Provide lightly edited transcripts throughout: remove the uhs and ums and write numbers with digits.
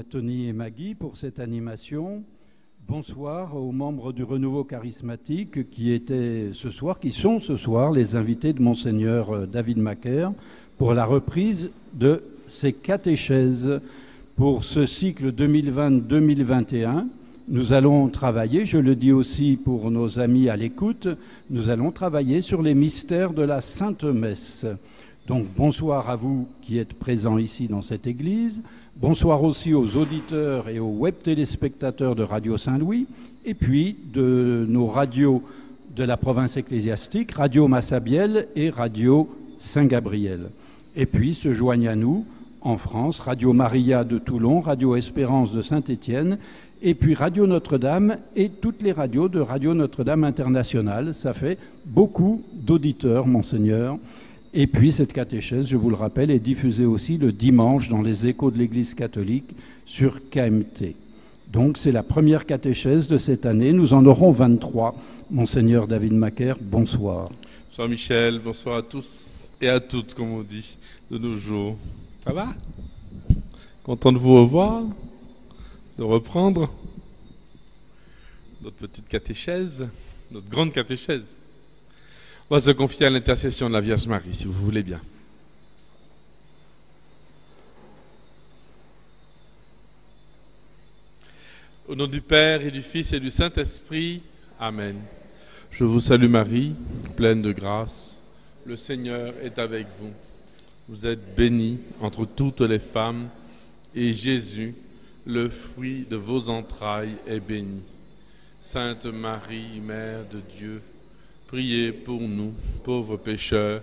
à Tony et Maggie pour cette animation. Bonsoir aux membres du Renouveau Charismatique qui sont ce soir les invités de Monseigneur David Macaire pour la reprise de ses catéchèses. Pour ce cycle 2020-2021, nous allons travailler, je le dis aussi pour nos amis à l'écoute, nous allons travailler sur les mystères de la Sainte Messe. Donc bonsoir à vous qui êtes présents ici dans cette église. Bonsoir aussi aux auditeurs et aux web téléspectateurs de Radio Saint-Louis et puis de nos radios de la province ecclésiastique, Radio Massabielle et Radio Saint-Gabriel. Et puis se joignent à nous en France, Radio Maria de Toulon, Radio Espérance de Saint-Étienne et puis Radio Notre-Dame et toutes les radios de Radio Notre-Dame Internationale. Ça fait beaucoup d'auditeurs, Monseigneur. Et puis cette catéchèse, je vous le rappelle, est diffusée aussi le dimanche dans les échos de l'Église catholique sur KMT. Donc c'est la première catéchèse de cette année. Nous en aurons 23. Monseigneur David Macaire, bonsoir. Bonsoir Michel, bonsoir à tous et à toutes, comme on dit, de nos jours. Ça va? Content de vous revoir, de reprendre notre petite catéchèse, notre grande catéchèse. On va se confier à l'intercession de la Vierge Marie, si vous voulez bien. Au nom du Père et du Fils et du Saint-Esprit, Amen. Je vous salue Marie, pleine de grâce. Le Seigneur est avec vous. Vous êtes bénie entre toutes les femmes, et Jésus, le fruit de vos entrailles, est béni. Sainte Marie, Mère de Dieu, priez pour nous, pauvres pécheurs,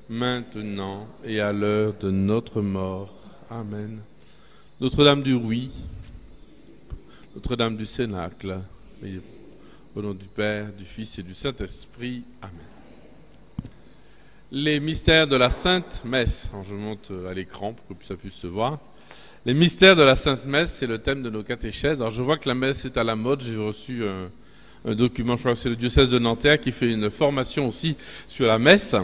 maintenant et à l'heure de notre mort. Amen. Notre-Dame du Rouy, Notre-Dame du Cénacle, au nom du Père, du Fils et du Saint-Esprit. Amen. Les mystères de la Sainte Messe. Alors je monte à l'écran pour que ça puisse se voir. Les mystères de la Sainte Messe, c'est le thème de nos catéchèses. Alors je vois que la messe est à la mode. J'ai reçu un document, je crois que c'est le diocèse de Nanterre qui fait une formation aussi sur la messe.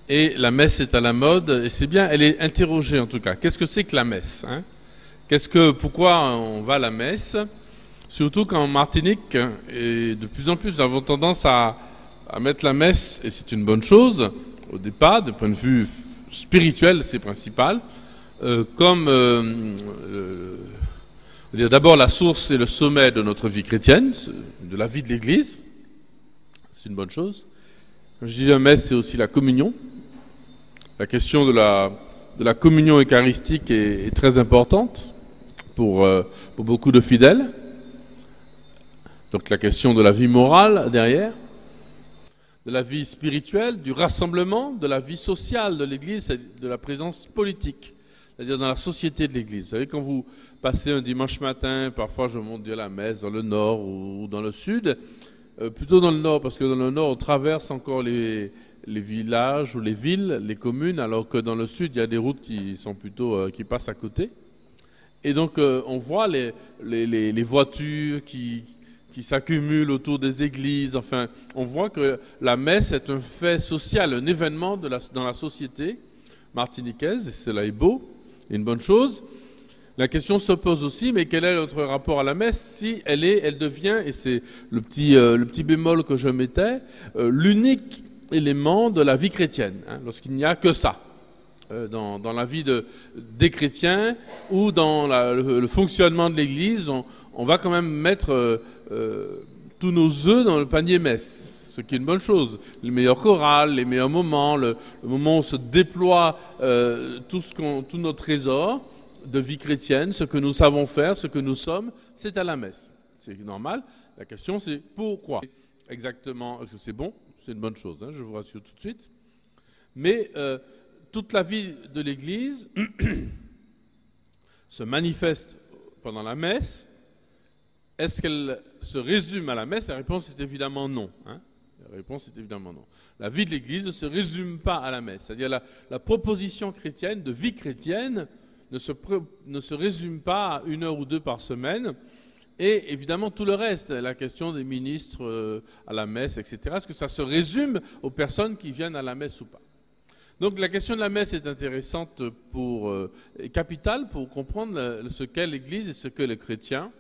Et la messe est à la mode, et c'est bien, elle est interrogée en tout cas. Qu'est-ce que c'est que la messe, hein? Pourquoi on va à la messe? Surtout qu'en Martinique, et de plus en plus, nous avons tendance à mettre la messe, et c'est une bonne chose, au départ, de point de vue spirituel, c'est principal, comme d'abord la source et le sommet de notre vie chrétienne, de la vie de l'Église, c'est une bonne chose. Quand je dis la messe, c'est aussi la communion. La question de la communion eucharistique est très importante pour beaucoup de fidèles. Donc la question de la vie morale derrière, de la vie spirituelle, du rassemblement, de la vie sociale de l'Église, de la présence politique, c'est-à-dire dans la société de l'Église. Vous savez, quand vous passez un dimanche matin, parfois je monte dire la messe dans le nord ou dans le sud, plutôt dans le nord, parce que dans le nord on traverse encore les villages ou les villes, les communes, alors que dans le sud il y a des routes qui sont plutôt qui passent à côté. Et donc on voit les voitures qui s'accumulent autour des églises. Enfin, on voit que la messe est un fait social, un événement dans la société martiniquaise, et cela est beau, et une bonne chose. La question se pose aussi, mais quel est notre rapport à la messe si elle devient, et c'est le petit bémol que je mettais, l'unique élément de la vie chrétienne, hein, lorsqu'il n'y a que ça dans la vie des chrétiens ou dans le fonctionnement de l'Église, on va quand même mettre tous nos œufs dans le panier messe, ce qui est une bonne chose. Les meilleurs chorales, les meilleurs moments, le moment où on se déploie tout notre trésor de vie chrétienne, ce que nous savons faire, ce que nous sommes, c'est à la messe. C'est normal. La question c'est pourquoi exactement? Est-ce que c'est bon? C'est une bonne chose, hein, je vous rassure tout de suite. Mais toute la vie de l'Église se manifeste pendant la messe. Est-ce qu'elle se résume à la messe? La réponse est évidemment non. Hein. La réponse est évidemment non. La vie de l'Église ne se résume pas à la messe. C'est-à-dire la proposition chrétienne, de vie chrétienne, ne se résume pas à 1 heure ou 2 par semaine. Et évidemment tout le reste, la question des ministres à la messe, etc. Est-ce que ça se résume aux personnes qui viennent à la messe ou pas? Donc la question de la messe est intéressante capitale pour comprendre ce qu'est l'Église et ce qu'est le chrétien.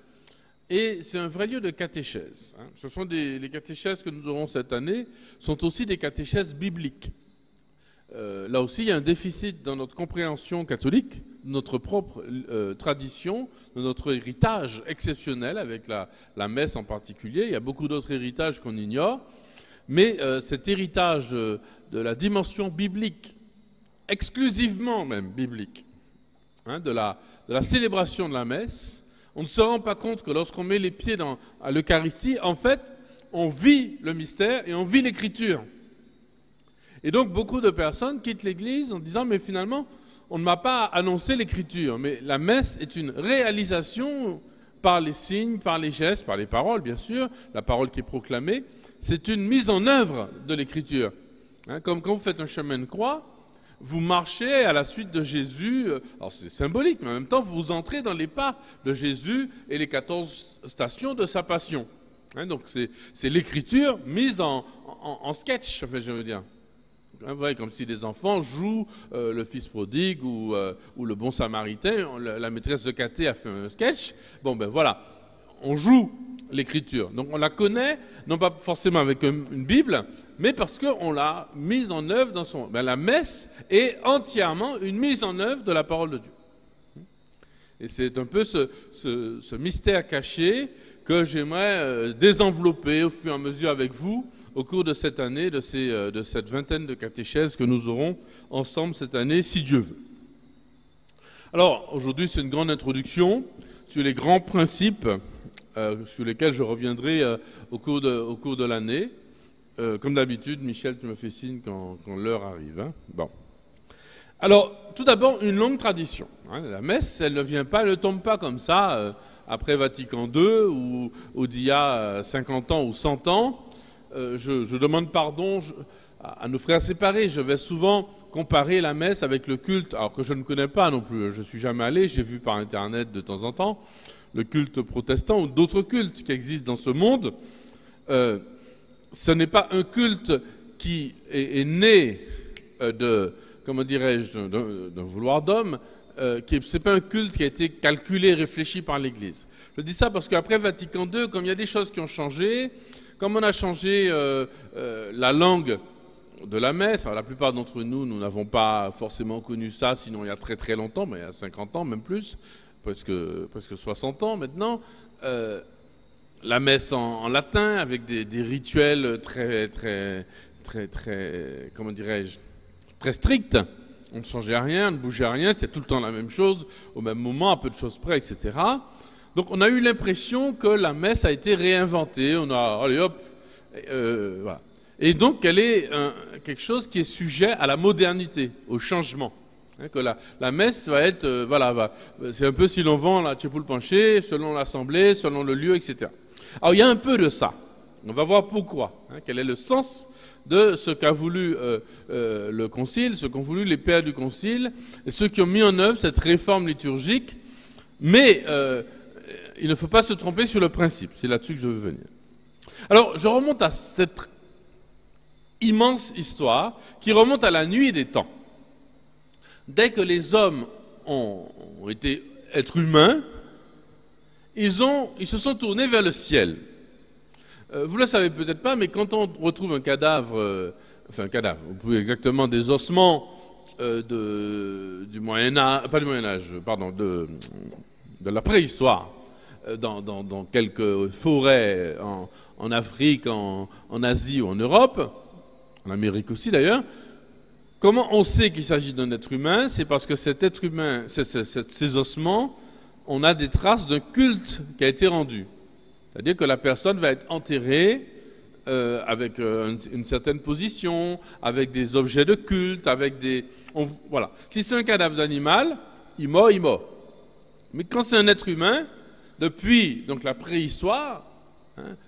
Et c'est un vrai lieu de catéchèse. Ce sont les catéchèses que nous aurons cette année sont aussi des catéchèses bibliques. Là aussi, il y a un déficit dans notre compréhension catholique, de notre propre tradition, de notre héritage exceptionnel avec la messe en particulier. Il y a beaucoup d'autres héritages qu'on ignore. Mais cet héritage de la dimension biblique, exclusivement même biblique, de la célébration de la messe, on ne se rend pas compte que lorsqu'on met les pieds à l'Eucharistie, en fait, on vit le mystère et on vit l'Écriture. Et donc beaucoup de personnes quittent l'Église en disant « mais finalement, on ne m'a pas annoncé l'Écriture ». Mais la messe est une réalisation par les signes, par les gestes, par les paroles, bien sûr, la parole qui est proclamée. C'est une mise en œuvre de l'Écriture. Comme quand vous faites un chemin de croix, vous marchez à la suite de Jésus. Alors c'est symbolique, mais en même temps, vous entrez dans les pas de Jésus et les 14 stations de sa passion. Donc c'est l'Écriture mise en sketch, je veux dire. Vous voyez, comme si les enfants jouent le fils prodigue ou le bon samaritain. La maîtresse de caté a fait un sketch. Bon, ben voilà, on joue l'Écriture. Donc on la connaît, non pas forcément avec une Bible, mais parce qu'on l'a mise en œuvre dans son... la messe est entièrement une mise en œuvre de la parole de Dieu. Et c'est un peu ce mystère caché que j'aimerais désenvelopper au fur et à mesure avec vous au cours de cette année, de cette vingtaine de catéchèses que nous aurons ensemble cette année, si Dieu veut. Alors, aujourd'hui, c'est une grande introduction sur les grands principes sur lesquels je reviendrai au cours de l'année. Comme d'habitude, Michel, tu me fais signe quand l'heure arrive. Bon. Alors, tout d'abord, une longue tradition. La messe, elle ne vient pas, elle ne tombe pas comme ça, après Vatican II, ou d'il y a 50 ans ou 100 ans. Je demande pardon à nos frères séparés. Je vais souvent comparer la messe avec le culte, alors que je ne connais pas non plus. Je ne suis jamais allé, j'ai vu par Internet de temps en temps le culte protestant ou d'autres cultes qui existent dans ce monde. Ce n'est pas un culte qui est né comment dirais-je, d'un vouloir d'homme. Ce n'est pas un culte qui a été calculé, réfléchi par l'Église. Je dis ça parce qu'après Vatican II, comme il y a des choses qui ont changé, comme on a changé la langue de la messe, alors la plupart d'entre nous, nous n'avons pas forcément connu ça, sinon il y a très très longtemps, mais il y a 50 ans, même plus, presque 60 ans maintenant, la messe en latin, avec des rituels très, comment dirais-je, très stricts. On ne changeait rien, on ne bougeait rien, c'était tout le temps la même chose, au même moment, à peu de choses près, etc. Donc on a eu l'impression que la messe a été réinventée, on a, allez hop, voilà. Et donc elle est quelque chose qui est sujet à la modernité, au changement. Que la messe va être, c'est un peu si l'on vend la tchepoule penchée, selon l'assemblée, selon le lieu, etc. Alors il y a un peu de ça. On va voir pourquoi, quel est le sens de ce qu'a voulu le Concile, ce qu'ont voulu les pères du Concile, et ceux qui ont mis en œuvre cette réforme liturgique. Mais il ne faut pas se tromper sur le principe, c'est là-dessus que je veux venir. Alors je remonte à cette immense histoire qui remonte à la nuit des temps. Dès que les hommes ont été êtres humains, ils se sont tournés vers le ciel. Vous ne le savez peut-être pas, mais quand on retrouve un cadavre, vous pouvez exactement des ossements du Moyen-Âge, pas du Moyen-Âge, pardon, de la préhistoire, dans quelques forêts en Afrique, en Asie ou en Europe, en Amérique aussi d'ailleurs. Comment on sait qu'il s'agit d'un être humain? C'est parce que cet être humain, ces ossements, on a des traces d'un culte qui a été rendu. C'est-à-dire que la personne va être enterrée avec une certaine position, avec des objets de culte, avec des... voilà. Si c'est un cadavre d'animal, il mord. Mais quand c'est un être humain, depuis donc la préhistoire,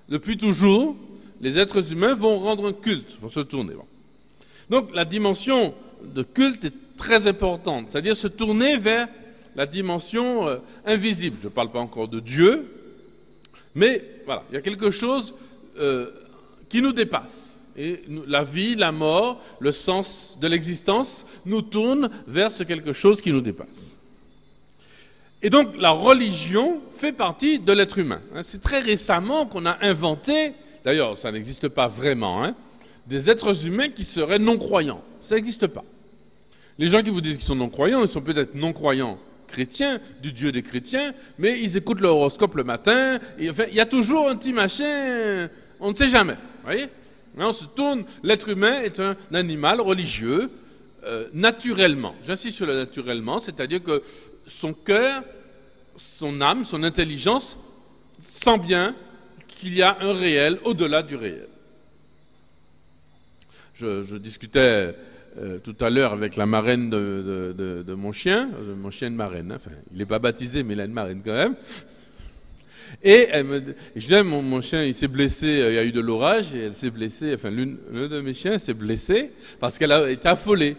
depuis toujours, les êtres humains vont rendre un culte, vont se tourner. Bon. Donc la dimension de culte est très importante, c'est-à-dire se tourner vers la dimension invisible. Je ne parle pas encore de Dieu, mais voilà, il y a quelque chose qui nous dépasse. Et la vie, la mort, le sens de l'existence nous tournent vers quelque chose qui nous dépasse. Et donc la religion fait partie de l'être humain. C'est très récemment qu'on a inventé, d'ailleurs ça n'existe pas vraiment, des êtres humains qui seraient non-croyants. Ça n'existe pas. Les gens qui vous disent qu'ils sont non-croyants, ils sont peut-être non-croyants chrétiens, du Dieu des chrétiens, mais ils écoutent l'horoscope le matin, et enfin, il y a toujours un petit machin, on ne sait jamais, voyez. On se tourne, l'être humain est un animal religieux, naturellement. J'insiste sur le naturellement, c'est-à-dire que son cœur, son âme, son intelligence sent bien qu'il y a un réel au-delà du réel. Je discutais tout à l'heure avec la marraine de mon chien de marraine, enfin, il n'est pas baptisé mais il a une marraine quand même. Et je disais, mon chien il s'est blessé, il y a eu de l'orage et elle s'est blessée, enfin l'un de mes chiens s'est blessé parce qu'elle a été affolée.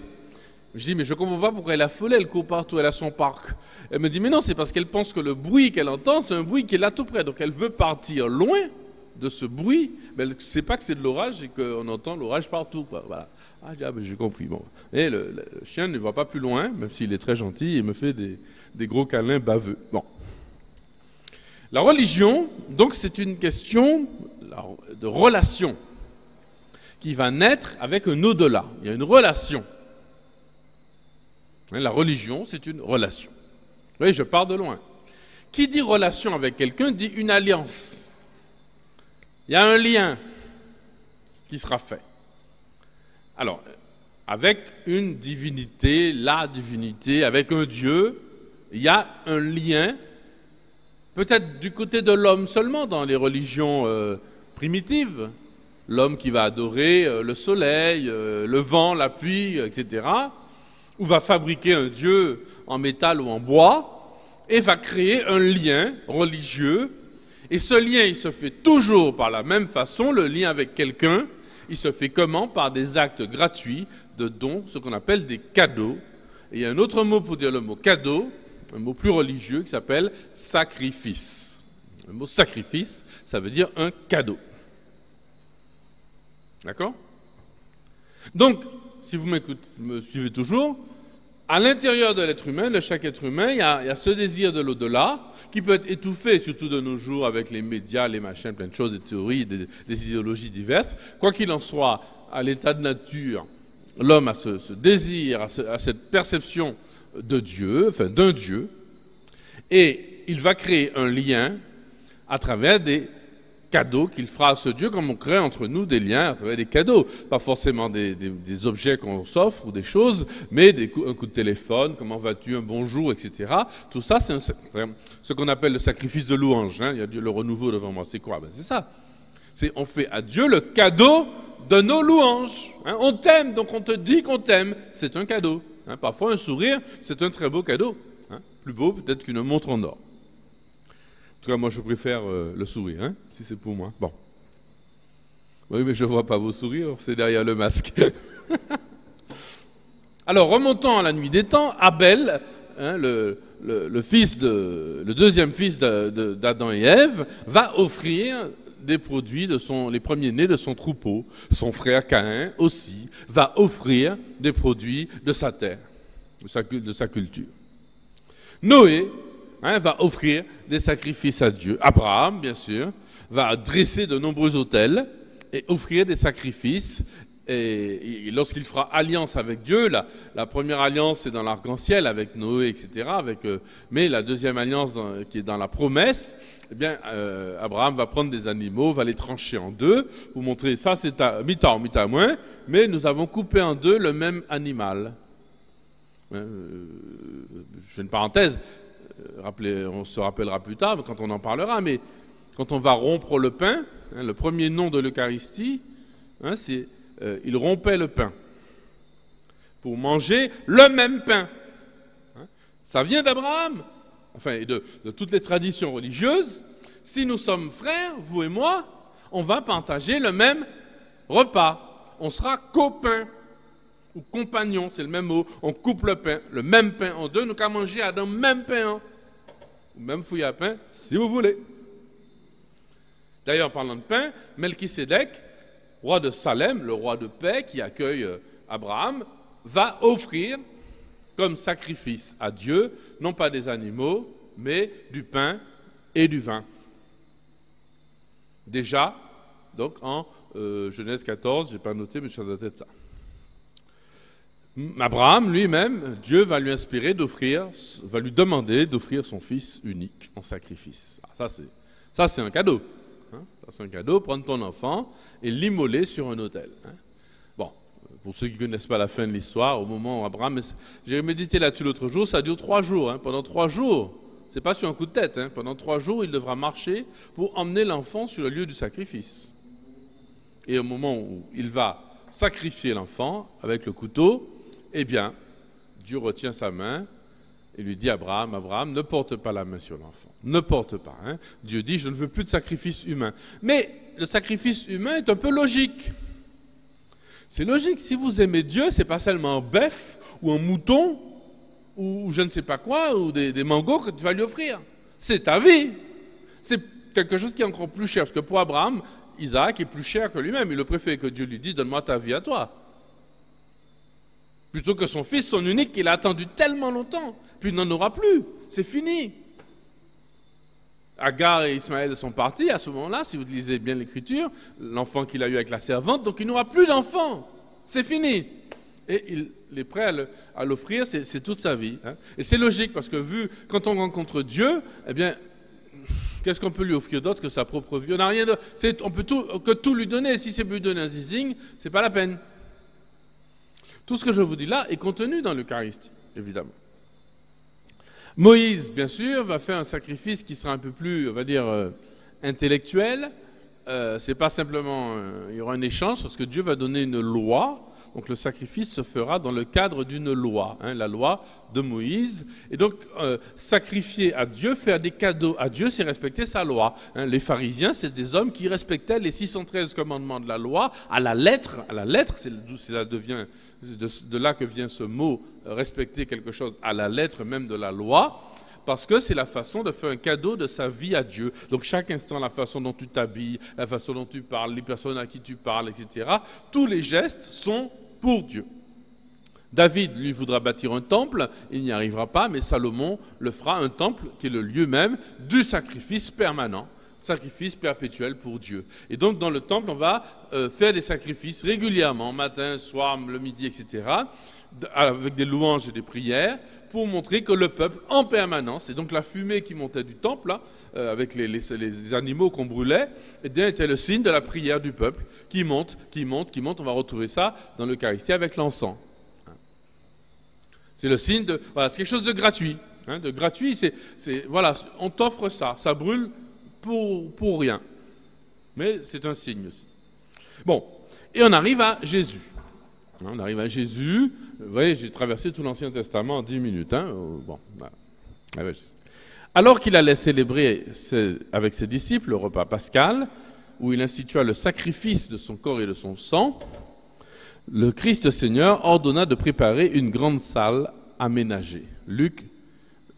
Je dis mais je ne comprends pas pourquoi elle est affolée, elle court partout, elle a son parc. Elle me dit mais non, c'est parce qu'elle pense que le bruit qu'elle entend c'est un bruit qui est là tout près, donc elle veut partir loin de ce bruit, mais elle ne sait pas que c'est de l'orage et qu'on entend l'orage partout, quoi. Voilà. Ah, j'ai compris. Bon. Et le chien ne voit pas plus loin, même s'il est très gentil, il me fait des gros câlins baveux. Bon. La religion, donc, c'est une question de relation qui va naître avec un au-delà. Il y a une relation. La religion, c'est une relation. Vous voyez, je pars de loin. Qui dit relation avec quelqu'un dit une alliance. Il y a un lien qui sera fait. Alors, avec une divinité, la divinité, avec un Dieu, il y a un lien, peut-être du côté de l'homme seulement, dans les religions primitives. L'homme qui va adorer le soleil, le vent, la pluie, etc. Ou va fabriquer un Dieu en métal ou en bois, et va créer un lien religieux. Et ce lien, il se fait toujours par la même façon, le lien avec quelqu'un, il se fait comment? Par des actes gratuits de dons, ce qu'on appelle des cadeaux. Et il y a un autre mot pour dire le mot cadeau, un mot plus religieux qui s'appelle sacrifice. Le mot sacrifice, ça veut dire un cadeau. D'accord? Donc, si vous me suivez toujours, à l'intérieur de l'être humain, de chaque être humain, il y a ce désir de l'au-delà qui peut être étouffé, surtout de nos jours, avec les médias, les machins, plein de choses, des théories, des idéologies diverses. Quoi qu'il en soit, à l'état de nature, l'homme a ce désir, a cette perception de Dieu, enfin d'un Dieu, et il va créer un lien à travers des cadeaux qu'il fera à ce Dieu, comme on crée entre nous des liens à travers des cadeaux. Pas forcément des objets qu'on s'offre ou des choses, mais un coup de téléphone, comment vas-tu, un bonjour, etc. Tout ça, c'est ce qu'on appelle le sacrifice de louange. Il y a le renouveau devant moi. C'est quoi? C'est ça. On fait à Dieu le cadeau de nos louanges. On t'aime, donc on te dit qu'on t'aime. C'est un cadeau. Parfois, un sourire, c'est un très beau cadeau. Plus beau peut-être qu'une montre en or. En tout cas, moi, je préfère le sourire, si c'est pour moi. Bon. Oui, mais je ne vois pas vos sourires, c'est derrière le masque. Alors, remontons à la nuit des temps, Abel, le deuxième fils d'Adam et Ève, va offrir des produits les premiers-nés de son troupeau. Son frère Caïn aussi va offrir des produits de sa terre, de sa culture. Noé va offrir des sacrifices à Dieu. Abraham, bien sûr, va dresser de nombreux autels et offrir des sacrifices. Et lorsqu'il fera alliance avec Dieu, la première alliance c'est dans l'arc-en-ciel avec Noé, etc. Mais la deuxième alliance qui est dans la promesse, eh bien, Abraham va prendre des animaux, va les trancher en deux, pour montrer ça c'est à mi-temps, mi-temps moins, mais nous avons coupé en deux le même animal. Je fais une parenthèse. On se rappellera plus tard quand on en parlera, mais quand on va rompre le pain, le premier nom de l'Eucharistie, c'est il rompait le pain pour manger le même pain. Ça vient d'Abraham, enfin et de toutes les traditions religieuses. Si nous sommes frères, vous et moi, on va partager le même repas. On sera copains ou compagnons, c'est le même mot. On coupe le même pain en deux, nous qu'à manger à un même pain, ou même fouille à pain, si vous voulez. D'ailleurs, parlant de pain, Melchisédek roi de Salem, le roi de paix qui accueille Abraham, va offrir comme sacrifice à Dieu, non pas des animaux, mais du pain et du vin. Déjà, donc en Genèse 14, je n'ai pas noté, mais ça doit être ça. Abraham lui-même, Dieu va lui inspirer va lui demander d'offrir son fils unique en sacrifice. Ça c'est un cadeau. Hein, ça c'est un cadeau, prendre ton enfant et l'immoler sur un autel. Hein. Bon, pour ceux qui ne connaissent pas la fin de l'histoire, au moment où Abraham, j'ai médité là-dessus l'autre jour, ça dure 3 jours. Hein, pendant 3 jours, c'est pas sur un coup de tête. Hein, pendant 3 jours, il devra marcher pour emmener l'enfant sur le lieu du sacrifice. Et au moment où il va sacrifier l'enfant avec le couteau, eh bien, Dieu retient sa main et lui dit à Abraham, Abraham, ne porte pas la main sur l'enfant. Ne porte pas. Hein. Dieu dit, je ne veux plus de sacrifice humain. Mais le sacrifice humain est un peu logique. C'est logique. Si vous aimez Dieu, ce n'est pas seulement un bœuf ou un mouton ou je ne sais pas quoi, ou des mangos que tu vas lui offrir. C'est ta vie. C'est quelque chose qui est encore plus cher. Parce que pour Abraham, Isaac est plus cher que lui-même. Il le préfère que Dieu lui dise, donne-moi ta vie à toi. Plutôt que son fils, son unique, qu'il a attendu tellement longtemps. Puis il n'en aura plus. C'est fini. Agar et Ismaël sont partis à ce moment-là, si vous lisez bien l'Écriture, l'enfant qu'il a eu avec la servante, donc il n'aura plus d'enfant. C'est fini. Et il est prêt à l'offrir, c'est toute sa vie. Hein. Et c'est logique, parce que quand on rencontre Dieu, eh bien, qu'est-ce qu'on peut lui offrir d'autre que sa propre vie? On n'a rien on peut tout lui donner. Si c'est pour lui donner un zizing, c'est pas la peine. Tout ce que je vous dis là est contenu dans l'Eucharistie, évidemment. Moïse, bien sûr, va faire un sacrifice qui sera un peu plus, on va dire, intellectuel. C'est pas simplement, il y aura un échange, parce que Dieu va donner une loi. Donc le sacrifice se fera dans le cadre d'une loi, hein, la loi de Moïse. Et donc sacrifier à Dieu, faire des cadeaux à Dieu, c'est respecter sa loi. Hein. Les pharisiens, c'est des hommes qui respectaient les 613 commandements de la loi à la lettre. À la lettre, c'est de là que vient ce mot, respecter quelque chose à la lettre même de la loi. Parce que c'est la façon de faire un cadeau de sa vie à Dieu. Donc chaque instant, la façon dont tu t'habilles, la façon dont tu parles, les personnes à qui tu parles, etc. Tous les gestes sont pour Dieu. David, lui, voudra bâtir un temple, il n'y arrivera pas, mais Salomon le fera, un temple qui est le lieu même du sacrifice permanent, sacrifice perpétuel pour Dieu. Et donc dans le temple, on va faire des sacrifices régulièrement, matin, soir, le midi, etc., avec des louanges et des prières, pour montrer que le peuple, en permanence, et donc la fumée qui montait du temple, là, avec les animaux qu'on brûlait, eh bien, était le signe de la prière du peuple, qui monte, qui monte, qui monte. On va retrouver ça dans l'Eucharistie avec l'encens. C'est le signe de... Voilà, c'est quelque chose de gratuit. Hein, de gratuit, voilà, on t'offre ça, ça brûle pour rien. Mais c'est un signe aussi. Bon, et on arrive à Jésus. On arrive à Jésus. Vous voyez, j'ai traversé tout l'Ancien Testament en 10 minutes. Hein. Bon, voilà. Alors qu'il allait célébrer avec ses disciples le repas pascal, où il institua le sacrifice de son corps et de son sang, le Christ Seigneur ordonna de préparer une grande salle aménagée. Luc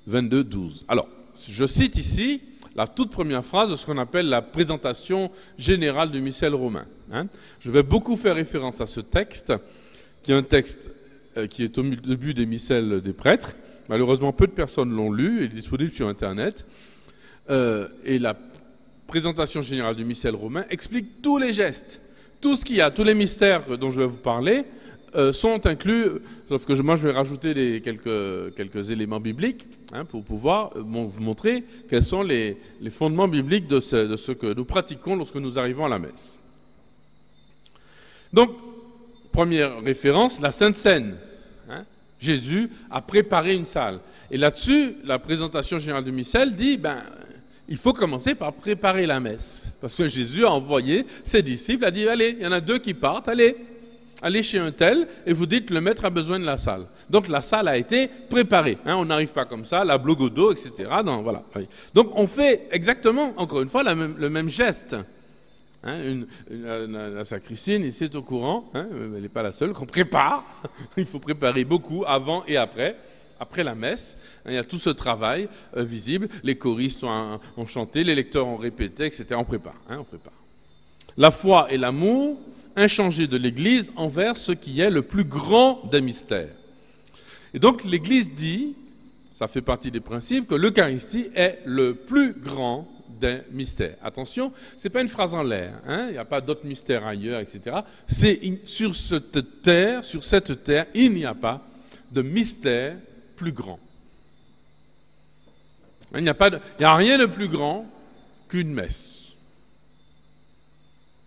22, 12. Alors, je cite ici la toute première phrase de ce qu'on appelle la présentation générale du missel romain. Hein. Je vais beaucoup faire référence à ce texte, qui est un texte qui est au début des missels des prêtres. Malheureusement, peu de personnes l'ont lu, il est disponible sur Internet. Et la présentation générale du missel romain explique tous les gestes, tout ce qu'il y a, tous les mystères dont je vais vous parler sont inclus, sauf que moi je vais rajouter quelques éléments bibliques hein, pour pouvoir vous montrer quels sont les fondements bibliques de ce que nous pratiquons lorsque nous arrivons à la messe. Donc, première référence, la Sainte Seine. Hein, Jésus a préparé une salle. Et là-dessus, la présentation générale du missel dit, il faut commencer par préparer la messe. Parce que Jésus a envoyé ses disciples, a dit, allez, il y en a 2 qui partent, allez chez un tel, et vous dites, le maître a besoin de la salle. Donc la salle a été préparée. Hein, on n'arrive pas comme ça, la blogodo, etc. Non, voilà. Donc on fait exactement, encore une fois, le même geste. Hein, la sacristine, ici, est au courant, hein, elle n'est pas la seule, qu'on prépare. Il faut préparer beaucoup avant et après la messe. Hein, il y a tout ce travail visible. Les choristes ont chanté, les lecteurs ont répété, etc. On prépare. La foi et l'amour inchangée de l'Église envers ce qui est le plus grand des mystères. Et donc l'Église dit, ça fait partie des principes, que l'Eucharistie est le plus grand des mystères. Attention, ce n'est pas une phrase en l'air, hein, il n'y a pas d'autres mystères ailleurs, etc. Sur cette terre, il n'y a pas de mystère plus grand. Il n'y a rien de plus grand qu'une messe.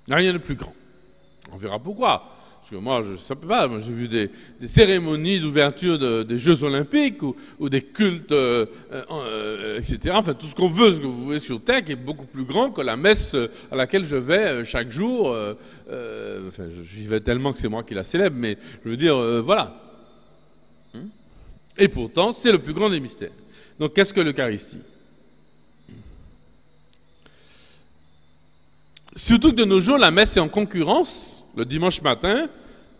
Il n'y a rien de plus grand. On verra pourquoi. Parce que moi, je ne sais pas, j'ai vu des cérémonies d'ouverture des Jeux Olympiques ou des cultes, etc. Enfin, tout ce qu'on veut, ce que vous voyez sur Terre, qui est beaucoup plus grand que la messe à laquelle je vais chaque jour. Enfin, j'y vais tellement que c'est moi qui la célèbre, mais je veux dire, voilà. Et pourtant, c'est le plus grand des mystères. Donc, qu'est-ce que l'Eucharistie? Surtout que de nos jours, la messe est en concurrence. Le dimanche matin,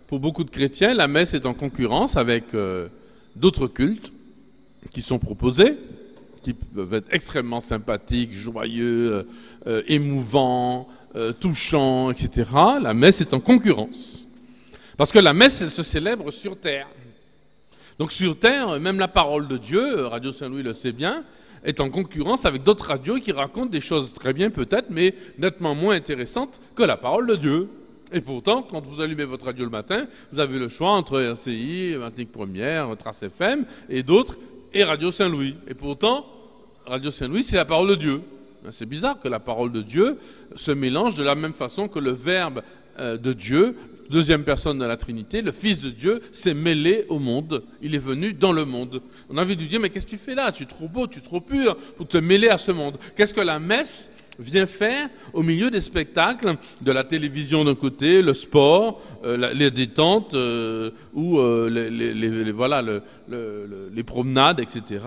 pour beaucoup de chrétiens, la messe est en concurrence avec d'autres cultes qui sont proposés, qui peuvent être extrêmement sympathiques, joyeux, émouvants, touchants, etc. La messe est en concurrence. Parce que la messe, elle se célèbre sur terre. Donc sur terre, même la parole de Dieu, Radio Saint-Louis le sait bien, est en concurrence avec d'autres radios qui racontent des choses très bien peut-être, mais nettement moins intéressantes que la parole de Dieu. Et pourtant, quand vous allumez votre radio le matin, vous avez le choix entre RCI, Martinique Première, Trace FM et d'autres, et Radio Saint-Louis. Et pourtant, Radio Saint-Louis, c'est la parole de Dieu. C'est bizarre que la parole de Dieu se mélange de la même façon que le Verbe de Dieu, deuxième personne de la Trinité, le Fils de Dieu, s'est mêlé au monde. Il est venu dans le monde. On a envie de lui dire, mais qu'est-ce que tu fais là? Tu es trop beau, tu es trop pur pour te mêler à ce monde. Qu'est-ce que la messe vient faire au milieu des spectacles de la télévision d'un côté, le sport, les détentes ou les promenades, etc.,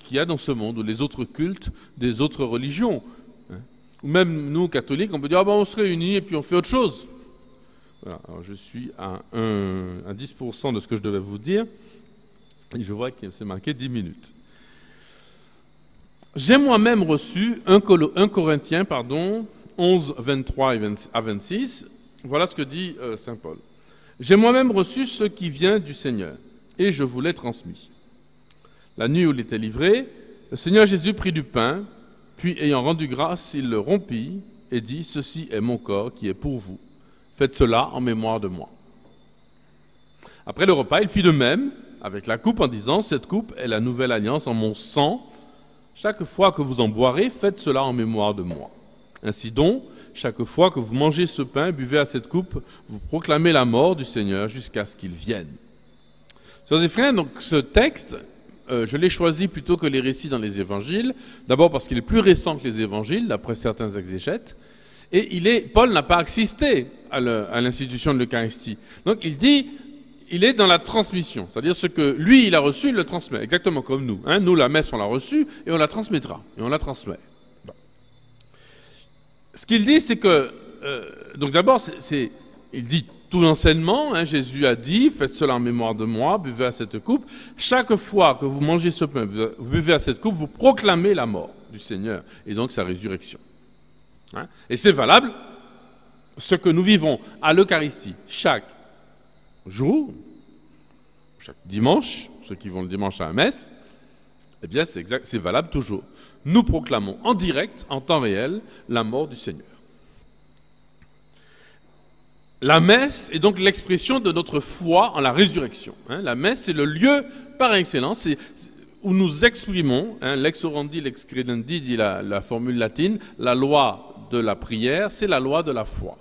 qu'il y a dans ce monde, ou les autres cultes des autres religions. Ou même nous, catholiques, on peut dire ah ben, on se réunit et puis on fait autre chose. Voilà. Alors, je suis à 10% de ce que je devais vous dire, et je vois qu'il s'est marqué 10 minutes. J'ai moi-même reçu 1 Corinthiens 11, 23 à 26. Voilà ce que dit saint Paul. J'ai moi-même reçu ce qui vient du Seigneur, et je vous l'ai transmis. La nuit où il était livré, le Seigneur Jésus prit du pain, puis ayant rendu grâce, il le rompit et dit « Ceci est mon corps qui est pour vous. Faites cela en mémoire de moi. » Après le repas, il fit de même avec la coupe en disant « Cette coupe est la nouvelle alliance en mon sang. Chaque fois que vous en boirez, faites cela en mémoire de moi. Ainsi donc, chaque fois que vous mangez ce pain et buvez à cette coupe, vous proclamez la mort du Seigneur jusqu'à ce qu'il vienne. » Sœurs et frères, donc ce texte, je l'ai choisi plutôt que les récits dans les évangiles, d'abord parce qu'il est plus récent que les évangiles, d'après certains exégètes, et Paul n'a pas assisté à l'institution de l'Eucharistie. Donc il dit, il est dans la transmission, c'est-à-dire ce que lui il a reçu, il le transmet, exactement comme nous. Hein. Nous, la messe, on l'a reçue et on la transmettra, et on la transmet. Bon. Ce qu'il dit, c'est que, donc d'abord, il dit tout l'enseignement, hein, Jésus a dit, faites cela en mémoire de moi, buvez à cette coupe. Chaque fois que vous mangez ce pain, vous buvez à cette coupe, vous proclamez la mort du Seigneur, et donc sa résurrection. Hein. Et c'est valable, ce que nous vivons à l'Eucharistie, chaque jour, chaque dimanche, ceux qui vont le dimanche à la messe, eh bien c'est valable toujours. Nous proclamons en direct, en temps réel, la mort du Seigneur. La messe est donc l'expression de notre foi en la résurrection. Hein. La messe, c'est le lieu par excellence où nous exprimons, hein, lex orandi, lex credendi, dit la formule latine, la loi de la prière, c'est la loi de la foi.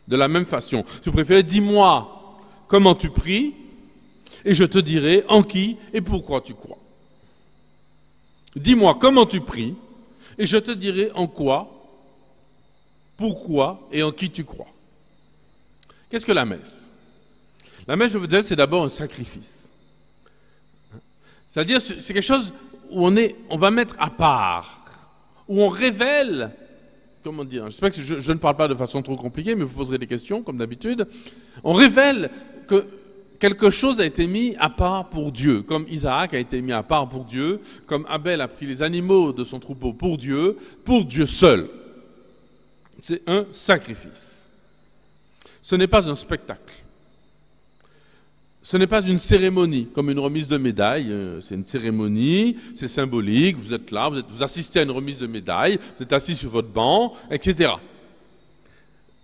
De la même façon, si vous préférez, dis-moi comment tu pries, et je te dirai en qui et pourquoi tu crois. Dis-moi comment tu pries, et je te dirai en quoi, pourquoi et en qui tu crois. Qu'est-ce que la messe? La messe, je vous dis, c'est d'abord un sacrifice. C'est-à-dire, c'est quelque chose où on va mettre à part, où on révèle, comment dire, j'espère que je ne parle pas de façon trop compliquée, mais vous poserez des questions, comme d'habitude. On révèle que quelque chose a été mis à part pour Dieu, comme Isaac a été mis à part pour Dieu, comme Abel a pris les animaux de son troupeau pour Dieu seul. C'est un sacrifice. Ce n'est pas un spectacle. Ce n'est pas une cérémonie, comme une remise de médaille. C'est une cérémonie, c'est symbolique, vous êtes là, vous assistez à une remise de médaille, vous êtes assis sur votre banc, etc.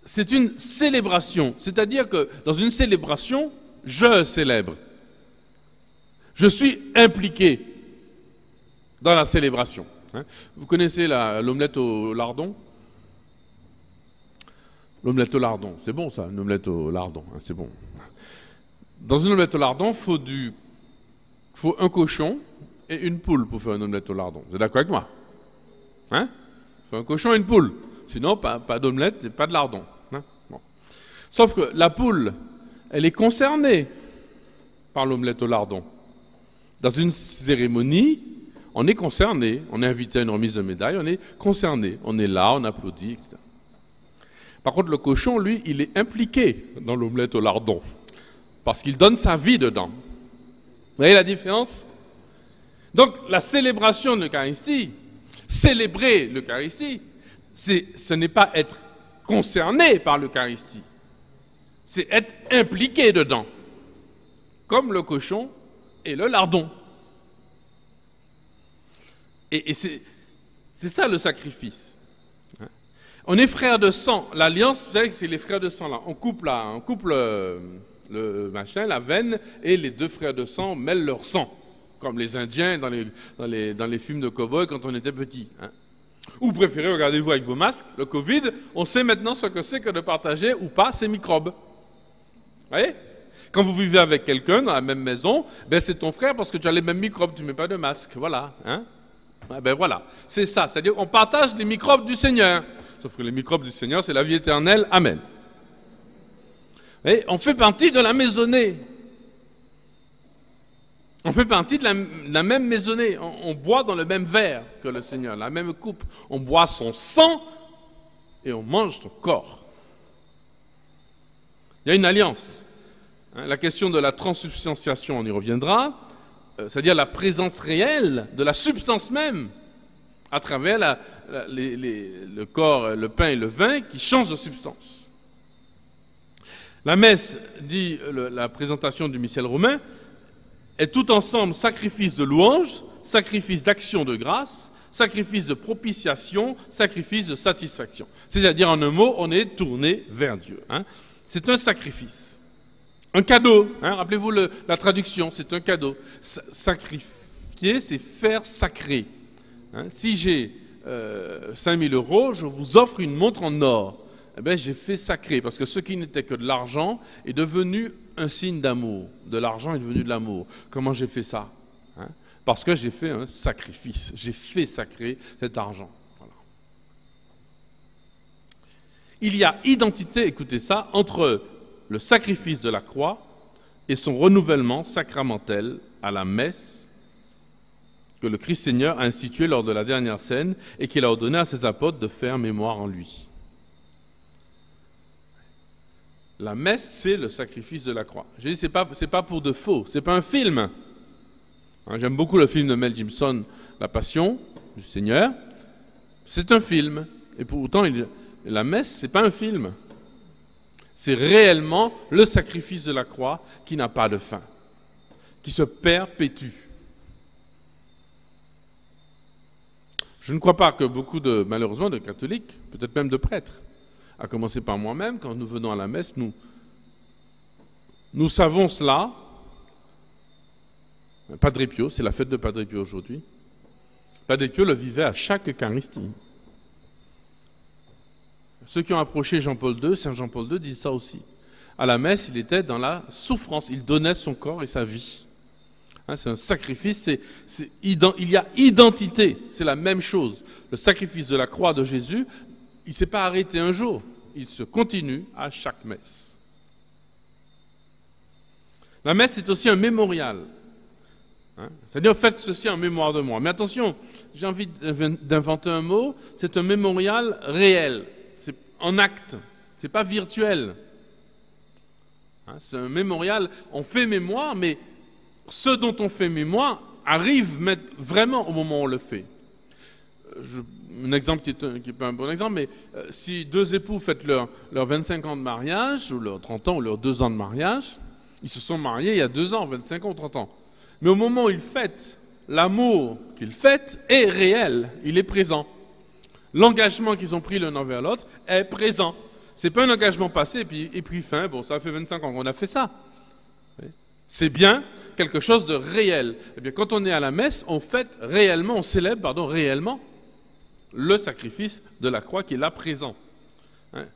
C'est une célébration, c'est-à-dire que dans une célébration, je célèbre. Je suis impliqué dans la célébration. Vous connaissez l'omelette au lardon? L'omelette au lardon, c'est bon ça, une omelette au lardon, c'est bon. Dans une omelette au lardon, il faut un cochon et une poule pour faire une omelette au lardon. Vous êtes d'accord avec moi? Il faut un cochon et une poule. Sinon, pas d'omelette et pas de lardon. Bon. Sauf que la poule, elle est concernée par l'omelette au lardon. Dans une cérémonie, on est concerné. On est invité à une remise de médaille, on est concerné. On est là, on applaudit, etc. Par contre, le cochon, lui, il est impliqué dans l'omelette au lardon. Parce qu'il donne sa vie dedans. Vous voyez la différence? Donc, la célébration de l'Eucharistie, célébrer l'Eucharistie, ce n'est pas être concerné par l'Eucharistie, c'est être impliqué dedans, comme le cochon et le lardon. Et c'est ça le sacrifice. On est frères de sang. L'alliance, vous savez que c'est les frères de sang là. On coupe la veine, et les deux frères de sang mêlent leur sang, comme les Indiens dans les films de cow-boys quand on était petit. Ou préférez, regardez-vous avec vos masques, le Covid, on sait maintenant ce que c'est que de partager ou pas ces microbes. Vous voyez? Quand vous vivez avec quelqu'un dans la même maison, c'est ton frère parce que tu as les mêmes microbes, tu ne mets pas de masque. Voilà. Voilà. C'est ça. C'est-à-dire qu'on partage les microbes du Seigneur. Sauf que les microbes du Seigneur, c'est la vie éternelle. Amen. Et on fait partie de la maisonnée. On fait partie de la même maisonnée. On boit dans le même verre que le Seigneur, la même coupe. On boit son sang et on mange son corps. Il y a une alliance. La question de la transsubstantiation, on y reviendra. C'est-à-dire la présence réelle de la substance même à travers le corps, le pain et le vin qui changent de substance. La messe, dit la présentation du missel romain, est tout ensemble sacrifice de louange, sacrifice d'action de grâce, sacrifice de propitiation, sacrifice de satisfaction. C'est-à-dire, en un mot, on est tourné vers Dieu. C'est un sacrifice. Un cadeau. Rappelez-vous la traduction, c'est un cadeau. Sacrifier, c'est faire sacré. Si j'ai 5 000 €, je vous offre une montre en or. J'ai fait sacré, parce que ce qui n'était que de l'argent est devenu un signe d'amour. De l'argent est devenu de l'amour. Comment j'ai fait ça? Parce que j'ai fait un sacrifice. J'ai fait sacré cet argent. Voilà. Il y a identité, écoutez ça, entre le sacrifice de la croix et son renouvellement sacramentel à la messe que le Christ Seigneur a institué lors de la dernière scène et qu'il a ordonné à ses apôtres de faire mémoire en lui. La messe, c'est le sacrifice de la croix. J'ai dit, c'est pas pour de faux, c'est pas un film. J'aime beaucoup le film de Mel Gibson, La Passion du Seigneur. C'est un film. Et pourtant, la messe, c'est pas un film. C'est réellement le sacrifice de la croix qui n'a pas de fin, qui se perpétue. Je ne crois pas que beaucoup malheureusement, de catholiques, peut-être même de prêtres, à commencer par moi-même, quand nous venons à la messe, nous savons cela. Padre Pio, c'est la fête de Padre Pio aujourd'hui. Padre Pio le vivait à chaque Eucharistie. Ceux qui ont approché Jean-Paul II, Saint Jean-Paul II disent ça aussi. À la messe, il était dans la souffrance, il donnait son corps et sa vie. C'est un sacrifice, il y a identité, c'est la même chose. Le sacrifice de la croix de Jésus, il ne s'est pas arrêté un jour, il se continue à chaque messe. La messe est aussi un mémorial. C'est-à-dire, faites ceci en mémoire de moi. Mais attention, j'ai envie d'inventer un mot, c'est un mémorial réel, c'est en acte, ce n'est pas virtuel. C'est un mémorial, on fait mémoire, mais ce dont on fait mémoire arrive vraiment au moment où on le fait. un exemple qui est pas un bon exemple, mais si deux époux fêtent leurs 25 ans de mariage, ou leurs 30 ans, ou leurs 2 ans de mariage, ils se sont mariés il y a 2 ans, 25 ans ou 30 ans. Mais au moment où ils fêtent, l'amour qu'ils fêtent est réel, il est présent. L'engagement qu'ils ont pris l'un envers l'autre est présent. Ce n'est pas un engagement passé et puis fin, bon, ça fait 25 ans qu'on a fait ça. C'est bien quelque chose de réel. Eh bien, quand on est à la messe, on fête réellement, on célèbre, réellement le sacrifice de la croix qui est là présent.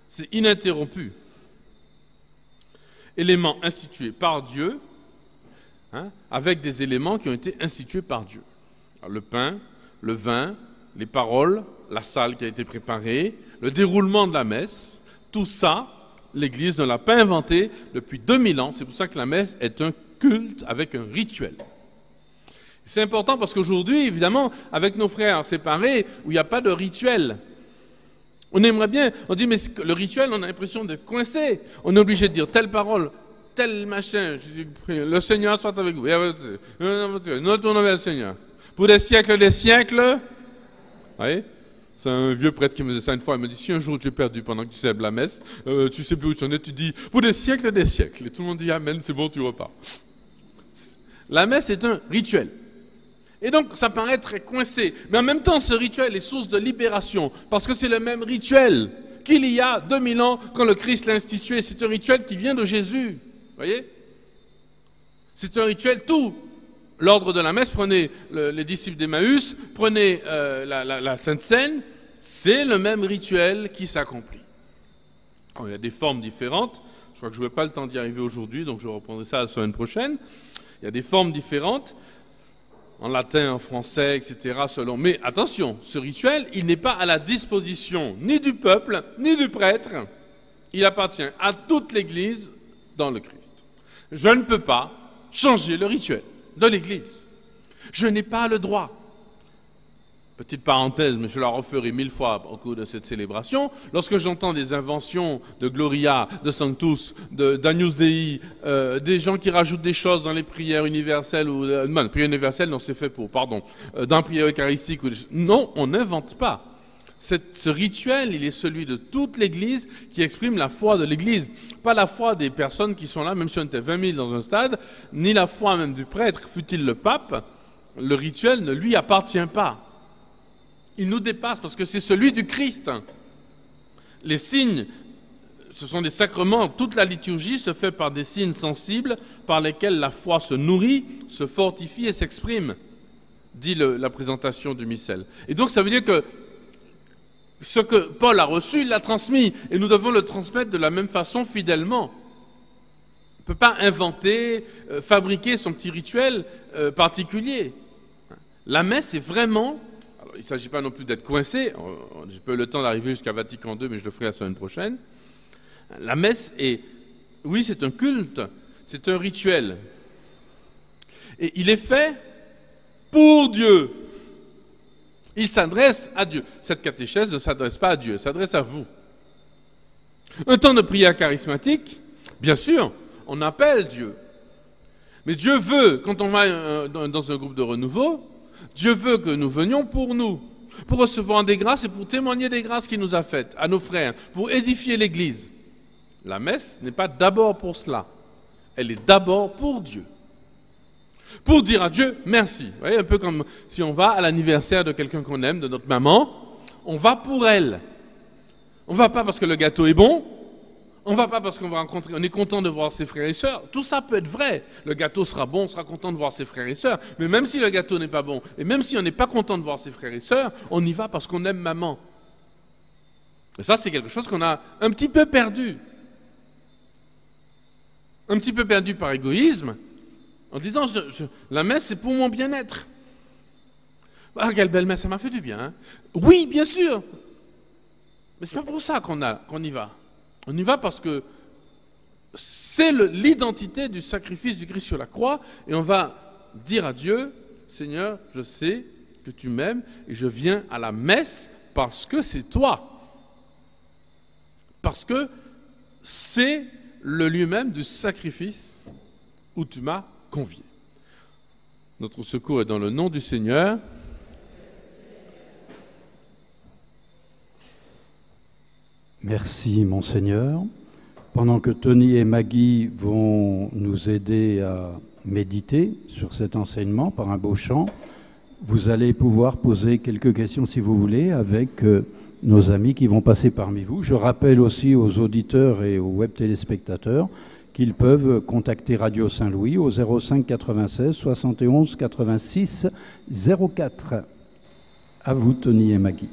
C'est ininterrompu. Élément institué par Dieu, avec des éléments qui ont été institués par Dieu. Alors, le pain, le vin, les paroles, la salle qui a été préparée, le déroulement de la messe, tout ça, l'Église ne l'a pas inventé depuis 2000 ans. C'est pour ça que la messe est un culte avec un rituel. C'est important parce qu'aujourd'hui, évidemment, avec nos frères séparés, où il n'y a pas de rituel, on aimerait bien, on dit, mais le rituel, on a l'impression d'être coincé. On est obligé de dire telle parole, tel machin, le Seigneur soit avec vous. Nous tournons vers le Seigneur. Pour des siècles, vous voyez? C'est un vieux prêtre qui me disait ça une fois. Il me dit, si un jour tu es perdu pendant que tu célèbres la messe, tu sais plus où tu en es, tu dis, pour des siècles. Et tout le monde dit, amen, c'est bon, tu repars. La messe est un rituel. Et donc, ça paraît très coincé. Mais en même temps, ce rituel est source de libération. Parce que c'est le même rituel qu'il y a 2000 ans quand le Christ l'a institué. C'est un rituel qui vient de Jésus. Vous voyez? C'est un rituel tout. L'ordre de la messe, prenez les disciples d'Emmaüs, prenez la Sainte Seine, c'est le même rituel qui s'accomplit. Il y a des formes différentes. Je crois que je n'aurai pas le temps d'y arriver aujourd'hui, donc je reprendrai ça la semaine prochaine. Il y a des formes différentes, en latin, en français, etc. selon. Mais attention, ce rituel, il n'est pas à la disposition ni du peuple, ni du prêtre. Il appartient à toute l'Église dans le Christ. Je ne peux pas changer le rituel de l'Église. Je n'ai pas le droit. Petite parenthèse, mais je la referai 1000 fois au cours de cette célébration. Lorsque j'entends des inventions de Gloria, de Sanctus, d'Agnus Dei, des gens qui rajoutent des choses dans les prières universelles, ou non, prières universelles, non, c'est fait pour, pardon, dans la prière eucharistique. Non, on n'invente pas. Ce rituel, il est celui de toute l'Église qui exprime la foi de l'Église. Pas la foi des personnes qui sont là, même si on était 20 000 dans un stade, ni la foi même du prêtre, fût-il le pape. Le rituel ne lui appartient pas. Il nous dépasse parce que c'est celui du Christ. Les signes, ce sont des sacrements. Toute la liturgie se fait par des signes sensibles par lesquels la foi se nourrit, se fortifie et s'exprime, dit la présentation du missel. Et donc ça veut dire que ce que Paul a reçu, il l'a transmis. Et nous devons le transmettre de la même façon, fidèlement. On ne peut pas inventer, fabriquer son petit rituel particulier. La messe est vraiment... Alors, il ne s'agit pas non plus d'être coincé. J'ai pas eu le temps d'arriver jusqu'à Vatican II, mais je le ferai la semaine prochaine. La messe est... Oui, c'est un culte. C'est un rituel. Et il est fait pour Dieu. Il s'adresse à Dieu. Cette catéchèse ne s'adresse pas à Dieu, elle s'adresse à vous. Un temps de prière charismatique, bien sûr, on appelle Dieu. Mais Dieu veut, quand on va dans un groupe de renouveau, Dieu veut que nous venions pour nous, pour recevoir des grâces et pour témoigner des grâces qu'il nous a faites à nos frères, pour édifier l'Église. La messe n'est pas d'abord pour cela, elle est d'abord pour Dieu. Pour dire à Dieu merci. Vous voyez, un peu comme si on va à l'anniversaire de quelqu'un qu'on aime, de notre maman, on va pour elle. On ne va pas parce que le gâteau est bon, on ne va pas parce qu'on va rencontrer, on est content de voir ses frères et sœurs. Tout ça peut être vrai. Le gâteau sera bon, on sera content de voir ses frères et sœurs. Mais même si le gâteau n'est pas bon, et même si on n'est pas content de voir ses frères et sœurs, on y va parce qu'on aime maman. Et ça, c'est quelque chose qu'on a un petit peu perdu. Un petit peu perdu par égoïsme, en disant, la messe, c'est pour mon bien-être. Ah, quelle belle messe, ça m'a fait du bien. Hein. Oui, bien sûr. Mais c'est pas pour ça qu'on y va. On y va parce que c'est l'identité du sacrifice du Christ sur la croix, et on va dire à Dieu, Seigneur, je sais que tu m'aimes, et je viens à la messe parce que c'est toi. Parce que c'est le lieu même du sacrifice où tu m'as convié. Notre secours est dans le nom du Seigneur. Merci, Monseigneur. Pendant que Tony et Maggie vont nous aider à méditer sur cet enseignement par un beau chant, vous allez pouvoir poser quelques questions, si vous voulez, avec nos amis qui vont passer parmi vous. Je rappelle aussi aux auditeurs et aux web téléspectateurs qu'ils peuvent contacter Radio Saint-Louis au 05 96 71 86 04. À vous, Tony et Maggie.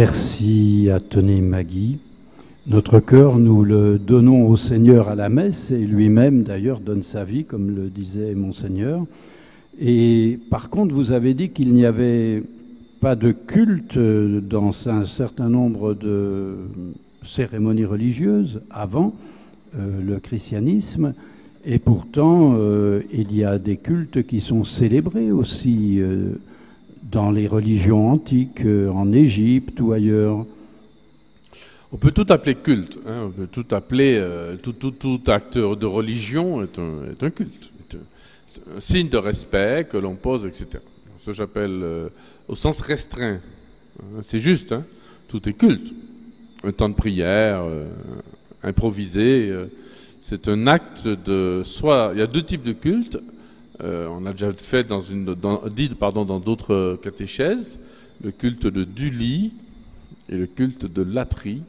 Merci à Tony et Maggie. Notre cœur, nous le donnons au Seigneur à la messe, et lui-même d'ailleurs donne sa vie, comme le disait Monseigneur. Et par contre, vous avez dit qu'il n'y avait pas de culte dans un certain nombre de cérémonies religieuses avant le christianisme, et pourtant il y a des cultes qui sont célébrés aussi dans les religions antiques, en Égypte ou ailleurs. On peut tout appeler culte, hein, on peut tout appeler, tout acte de religion est un culte, est un signe de respect que l'on pose, etc. Ça j'appelle au sens restreint. C'est juste, hein, tout est culte. Un temps de prière, improvisé, c'est un acte de... Soit, il y a deux types de cultes, on a déjà fait dans d'autres catéchèses, le culte de Dully et le culte de latrie.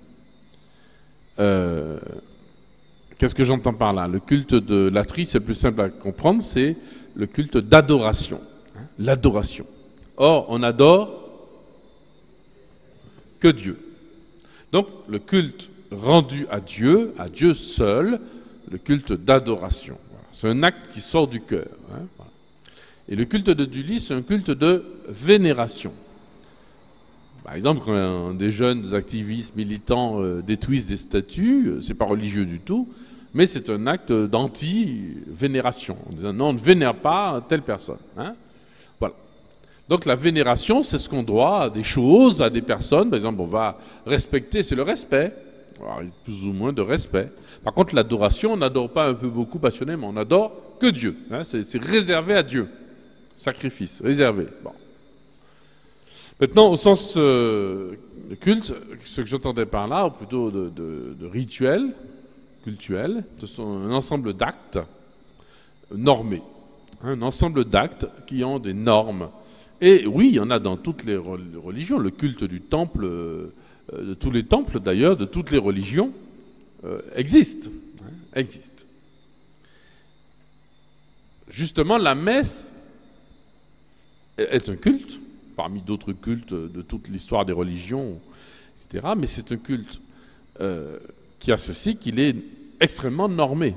Qu'est-ce que j'entends par là? Le culte de latrie, c'est plus simple à comprendre, c'est le culte d'adoration. Hein, l'adoration. Or, on adore que Dieu. Donc, le culte rendu à Dieu seul, le culte d'adoration. Voilà. C'est un acte qui sort du cœur. Hein, voilà. Et le culte de Dully, c'est un culte de vénération. Par exemple, quand des jeunes activistes militants détruisent des statues, c'est pas religieux du tout, mais c'est un acte d'anti-vénération. En disant non, on ne vénère pas telle personne. Hein, voilà. Donc la vénération, c'est ce qu'on doit à des choses, à des personnes. Par exemple, on va respecter, c'est le respect. Alors, il y a plus ou moins de respect. Par contre, l'adoration, on n'adore pas un peu beaucoup passionnément, on n'adore que Dieu. Hein, c'est réservé à Dieu. Sacrifice, réservé. Bon. Maintenant, au sens culte, ce que j'entendais par là, ou plutôt de rituel, cultuel, ce sont un ensemble d'actes normés. Un ensemble d'actes qui ont des normes. Et oui, il y en a dans toutes les religions. Le culte du temple, de tous les temples d'ailleurs, de toutes les religions, existe. Existe. Justement, la messe est un culte, parmi d'autres cultes de toute l'histoire des religions, etc. Mais c'est un culte qui a ceci, qu'il est extrêmement normé.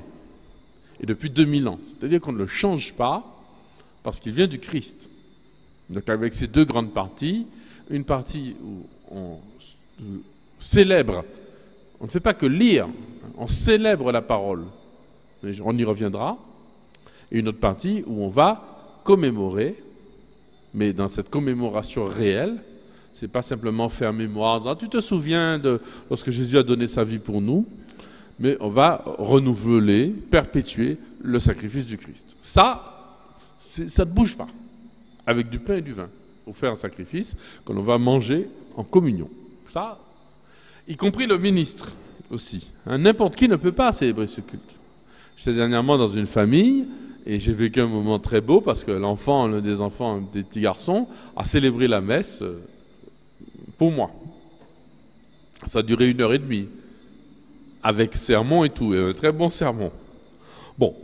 Et depuis 2000 ans. C'est-à-dire qu'on ne le change pas parce qu'il vient du Christ. Donc avec ces deux grandes parties, une partie où on célèbre, on ne fait pas que lire, on célèbre la parole, mais on y reviendra, et une autre partie où on va commémorer, mais dans cette commémoration réelle, c'est pas simplement faire mémoire, en disant, tu te souviens de lorsque Jésus a donné sa vie pour nous, mais on va renouveler, perpétuer le sacrifice du Christ. Ça ne bouge pas. Avec du pain et du vin, pour faire un sacrifice que l'on va manger en communion. Ça, y compris le ministre aussi. Hein, n'importe qui ne peut pas célébrer ce culte. J'étais dernièrement dans une famille et j'ai vécu un moment très beau parce que l'un des enfants, des petits garçons, a célébré la messe pour moi. Ça a duré 1h30 avec sermon et tout, et un très bon sermon. Bon,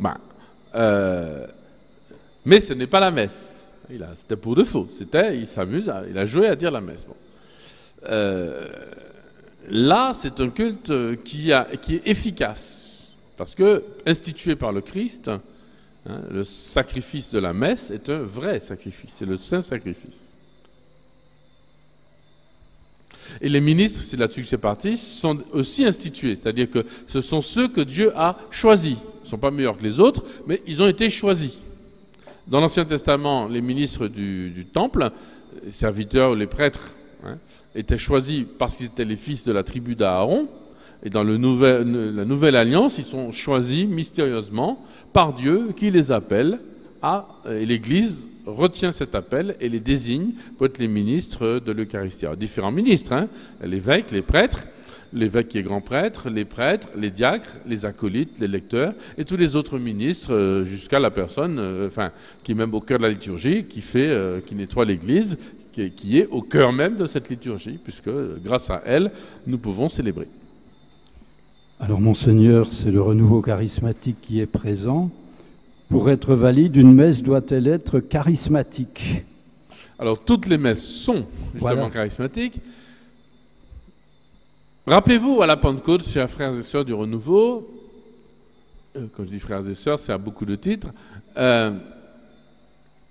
mais ce n'est pas la messe. C'était pour de faux. Il s'amuse, il a joué à dire la messe. Bon. Là, c'est un culte qui est efficace. Parce que, institué par le Christ, hein, le sacrifice de la messe est un vrai sacrifice. C'est le saint sacrifice. Et les ministres, c'est là-dessus que c'est parti, sont aussi institués. C'est-à-dire que ce sont ceux que Dieu a choisis. Ils ne sont pas meilleurs que les autres, mais ils ont été choisis. Dans l'Ancien Testament, les ministres du temple, les serviteurs ou les prêtres, hein, étaient choisis parce qu'ils étaient les fils de la tribu d'Aaron. Et dans la Nouvelle Alliance, ils sont choisis mystérieusement par Dieu qui les appelle et l'Église retient cet appel et les désigne pour être les ministres de l'Eucharistie. Alors, différents ministres, hein, l'évêque, les prêtres, l'évêque qui est grand prêtre, les diacres, les acolytes, les lecteurs et tous les autres ministres jusqu'à la personne qui est même au cœur de la liturgie, qui nettoie l'église, qui est au cœur même de cette liturgie, puisque grâce à elle, nous pouvons célébrer. Alors Monseigneur, c'est le renouveau charismatique qui est présent. Pour être valide, une messe doit-elle être charismatique? Alors toutes les messes sont justement charismatiques. Rappelez-vous, à la Pentecôte, chers frères et sœurs du Renouveau, quand je dis frères et sœurs, c'est à beaucoup de titres, à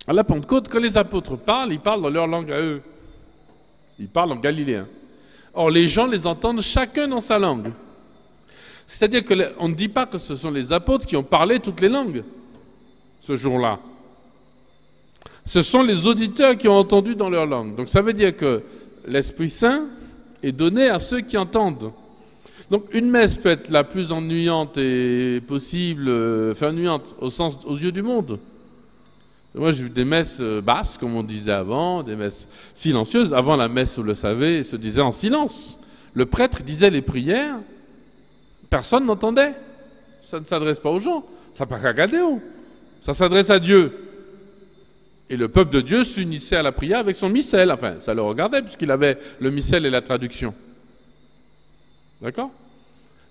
la Pentecôte, quand les apôtres parlent, ils parlent dans leur langue à eux. Ils parlent en galiléen. Or, les gens les entendent chacun dans sa langue. C'est-à-dire qu'on ne dit pas que ce sont les apôtres qui ont parlé toutes les langues ce jour-là. Ce sont les auditeurs qui ont entendu dans leur langue. Donc ça veut dire que l'Esprit Saint est donné à ceux qui entendent. Donc une messe peut être la plus ennuyante et possible, ennuyante aux yeux du monde. Moi j'ai vu des messes basses, comme on disait avant, des messes silencieuses. Avant la messe, vous le savez, se disait en silence. Le prêtre disait les prières, personne n'entendait. Ça ne s'adresse pas aux gens, ça n'a pas qu'à Gadéo. Ça s'adresse à Dieu. Et le peuple de Dieu s'unissait à la prière avec son missel. Enfin, ça le regardait puisqu'il avait le missel et la traduction. D'accord?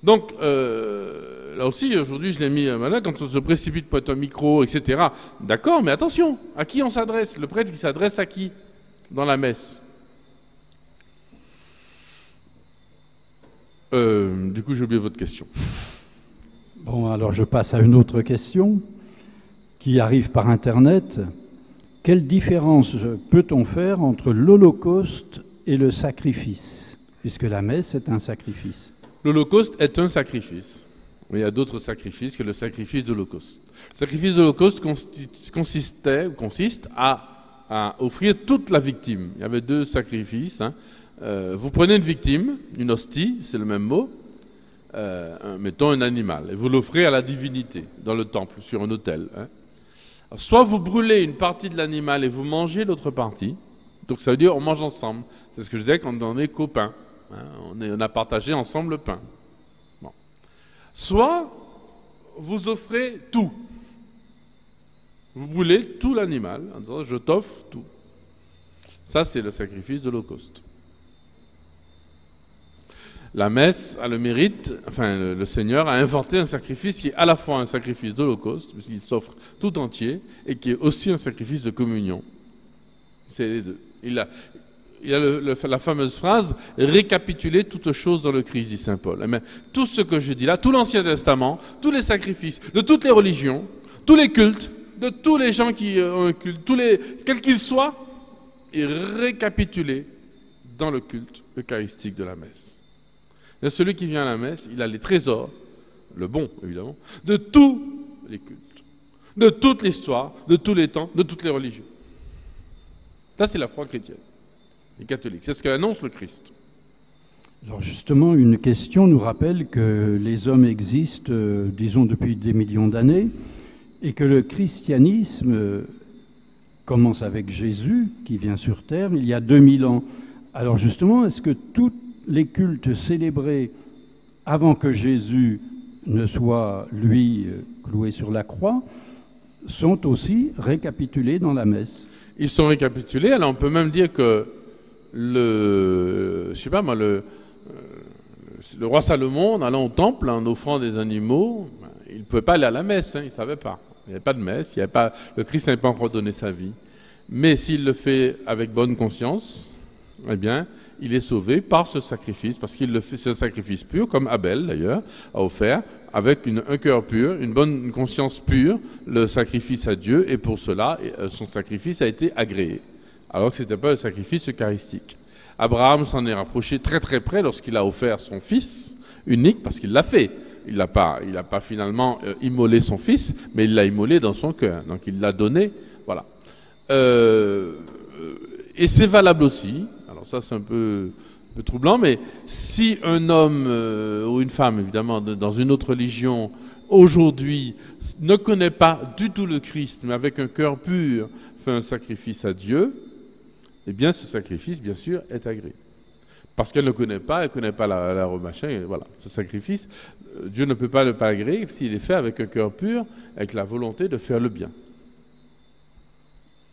Donc, là aussi, aujourd'hui, je l'ai mis là, quand on se précipite pour être un micro, etc. D'accord, mais attention, à qui on s'adresse? Le prêtre, il s'adresse à qui dans la messe? Du coup, j'ai oublié votre question. Bon, alors je passe à une autre question qui arrive par Internet. Quelle différence peut-on faire entre l'Holocauste et le sacrifice, puisque la messe est un sacrifice? L'Holocauste est un sacrifice. Il y a d'autres sacrifices que le sacrifice de l'Holocauste. Le sacrifice de l'Holocauste consiste à offrir toute la victime. Il y avait deux sacrifices. Vous prenez une victime, une hostie, c'est le même mot, mettons un animal, et vous l'offrez à la divinité dans le temple, sur un autel. Soit vous brûlez une partie de l'animal et vous mangez l'autre partie. Donc ça veut dire on mange ensemble. C'est ce que je disais quand on est copains. On a partagé ensemble le pain. Bon. Soit vous offrez tout. Vous brûlez tout l'animal en disant je t'offre tout. Ça c'est le sacrifice de l'Holocauste. La messe a le mérite, le Seigneur a inventé un sacrifice qui est à la fois un sacrifice d'Holocauste, puisqu'il s'offre tout entier, et qui est aussi un sacrifice de communion. C'est les deux. Il a la fameuse phrase « récapituler toutes choses dans le Christ », dit saint Paul. Mais tout ce que je dis là, tout l'Ancien Testament, tous les sacrifices, de toutes les religions, tous les cultes, de tous les gens qui ont un culte, quels qu'ils soient, est récapitulé dans le culte eucharistique de la messe. Et celui qui vient à la messe, il a les trésors, le bon évidemment, de tous les cultes, de toute l'histoire, de tous les temps, de toutes les religions. Ça, c'est la foi chrétienne, les catholiques. C'est ce qu'annonce le Christ. Alors justement, une question nous rappelle que les hommes existent, disons, depuis des millions d'années, et que le christianisme commence avec Jésus, qui vient sur Terre, il y a 2000 ans. Alors justement, est-ce que tous les cultes célébrés avant que Jésus ne soit, lui, cloué sur la croix, sont aussi récapitulés dans la messe? Ils sont récapitulés. Alors on peut même dire que le roi Salomon, en allant au temple, en offrant des animaux, il ne pouvait pas aller à la messe, il ne savait pas. Il n'y avait pas de messe, le Christ n'avait pas encore donné sa vie. Mais s'il le fait avec bonne conscience, eh bien, il est sauvé par ce sacrifice, parce qu'il le fait, c'est un sacrifice pur, comme Abel d'ailleurs a offert, avec un cœur pur, une conscience pure, le sacrifice à Dieu, et pour cela, son sacrifice a été agréé, alors que ce n'était pas un sacrifice eucharistique. Abraham s'en est rapproché très très près lorsqu'il a offert son fils unique, parce qu'il l'a fait. Il n'a pas finalement immolé son fils, mais il l'a immolé dans son cœur, donc il l'a donné, voilà. Et c'est valable aussi. Alors ça c'est un peu troublant, mais si un homme ou une femme, évidemment, dans une autre religion, aujourd'hui, ne connaît pas du tout le Christ, mais avec un cœur pur, fait un sacrifice à Dieu, eh bien ce sacrifice, bien sûr, est agréé. Parce qu'elle ne connaît pas, elle ne connaît pas la machin, et voilà. Ce sacrifice, Dieu ne peut pas le pas agréer s'il est fait avec un cœur pur, avec la volonté de faire le bien.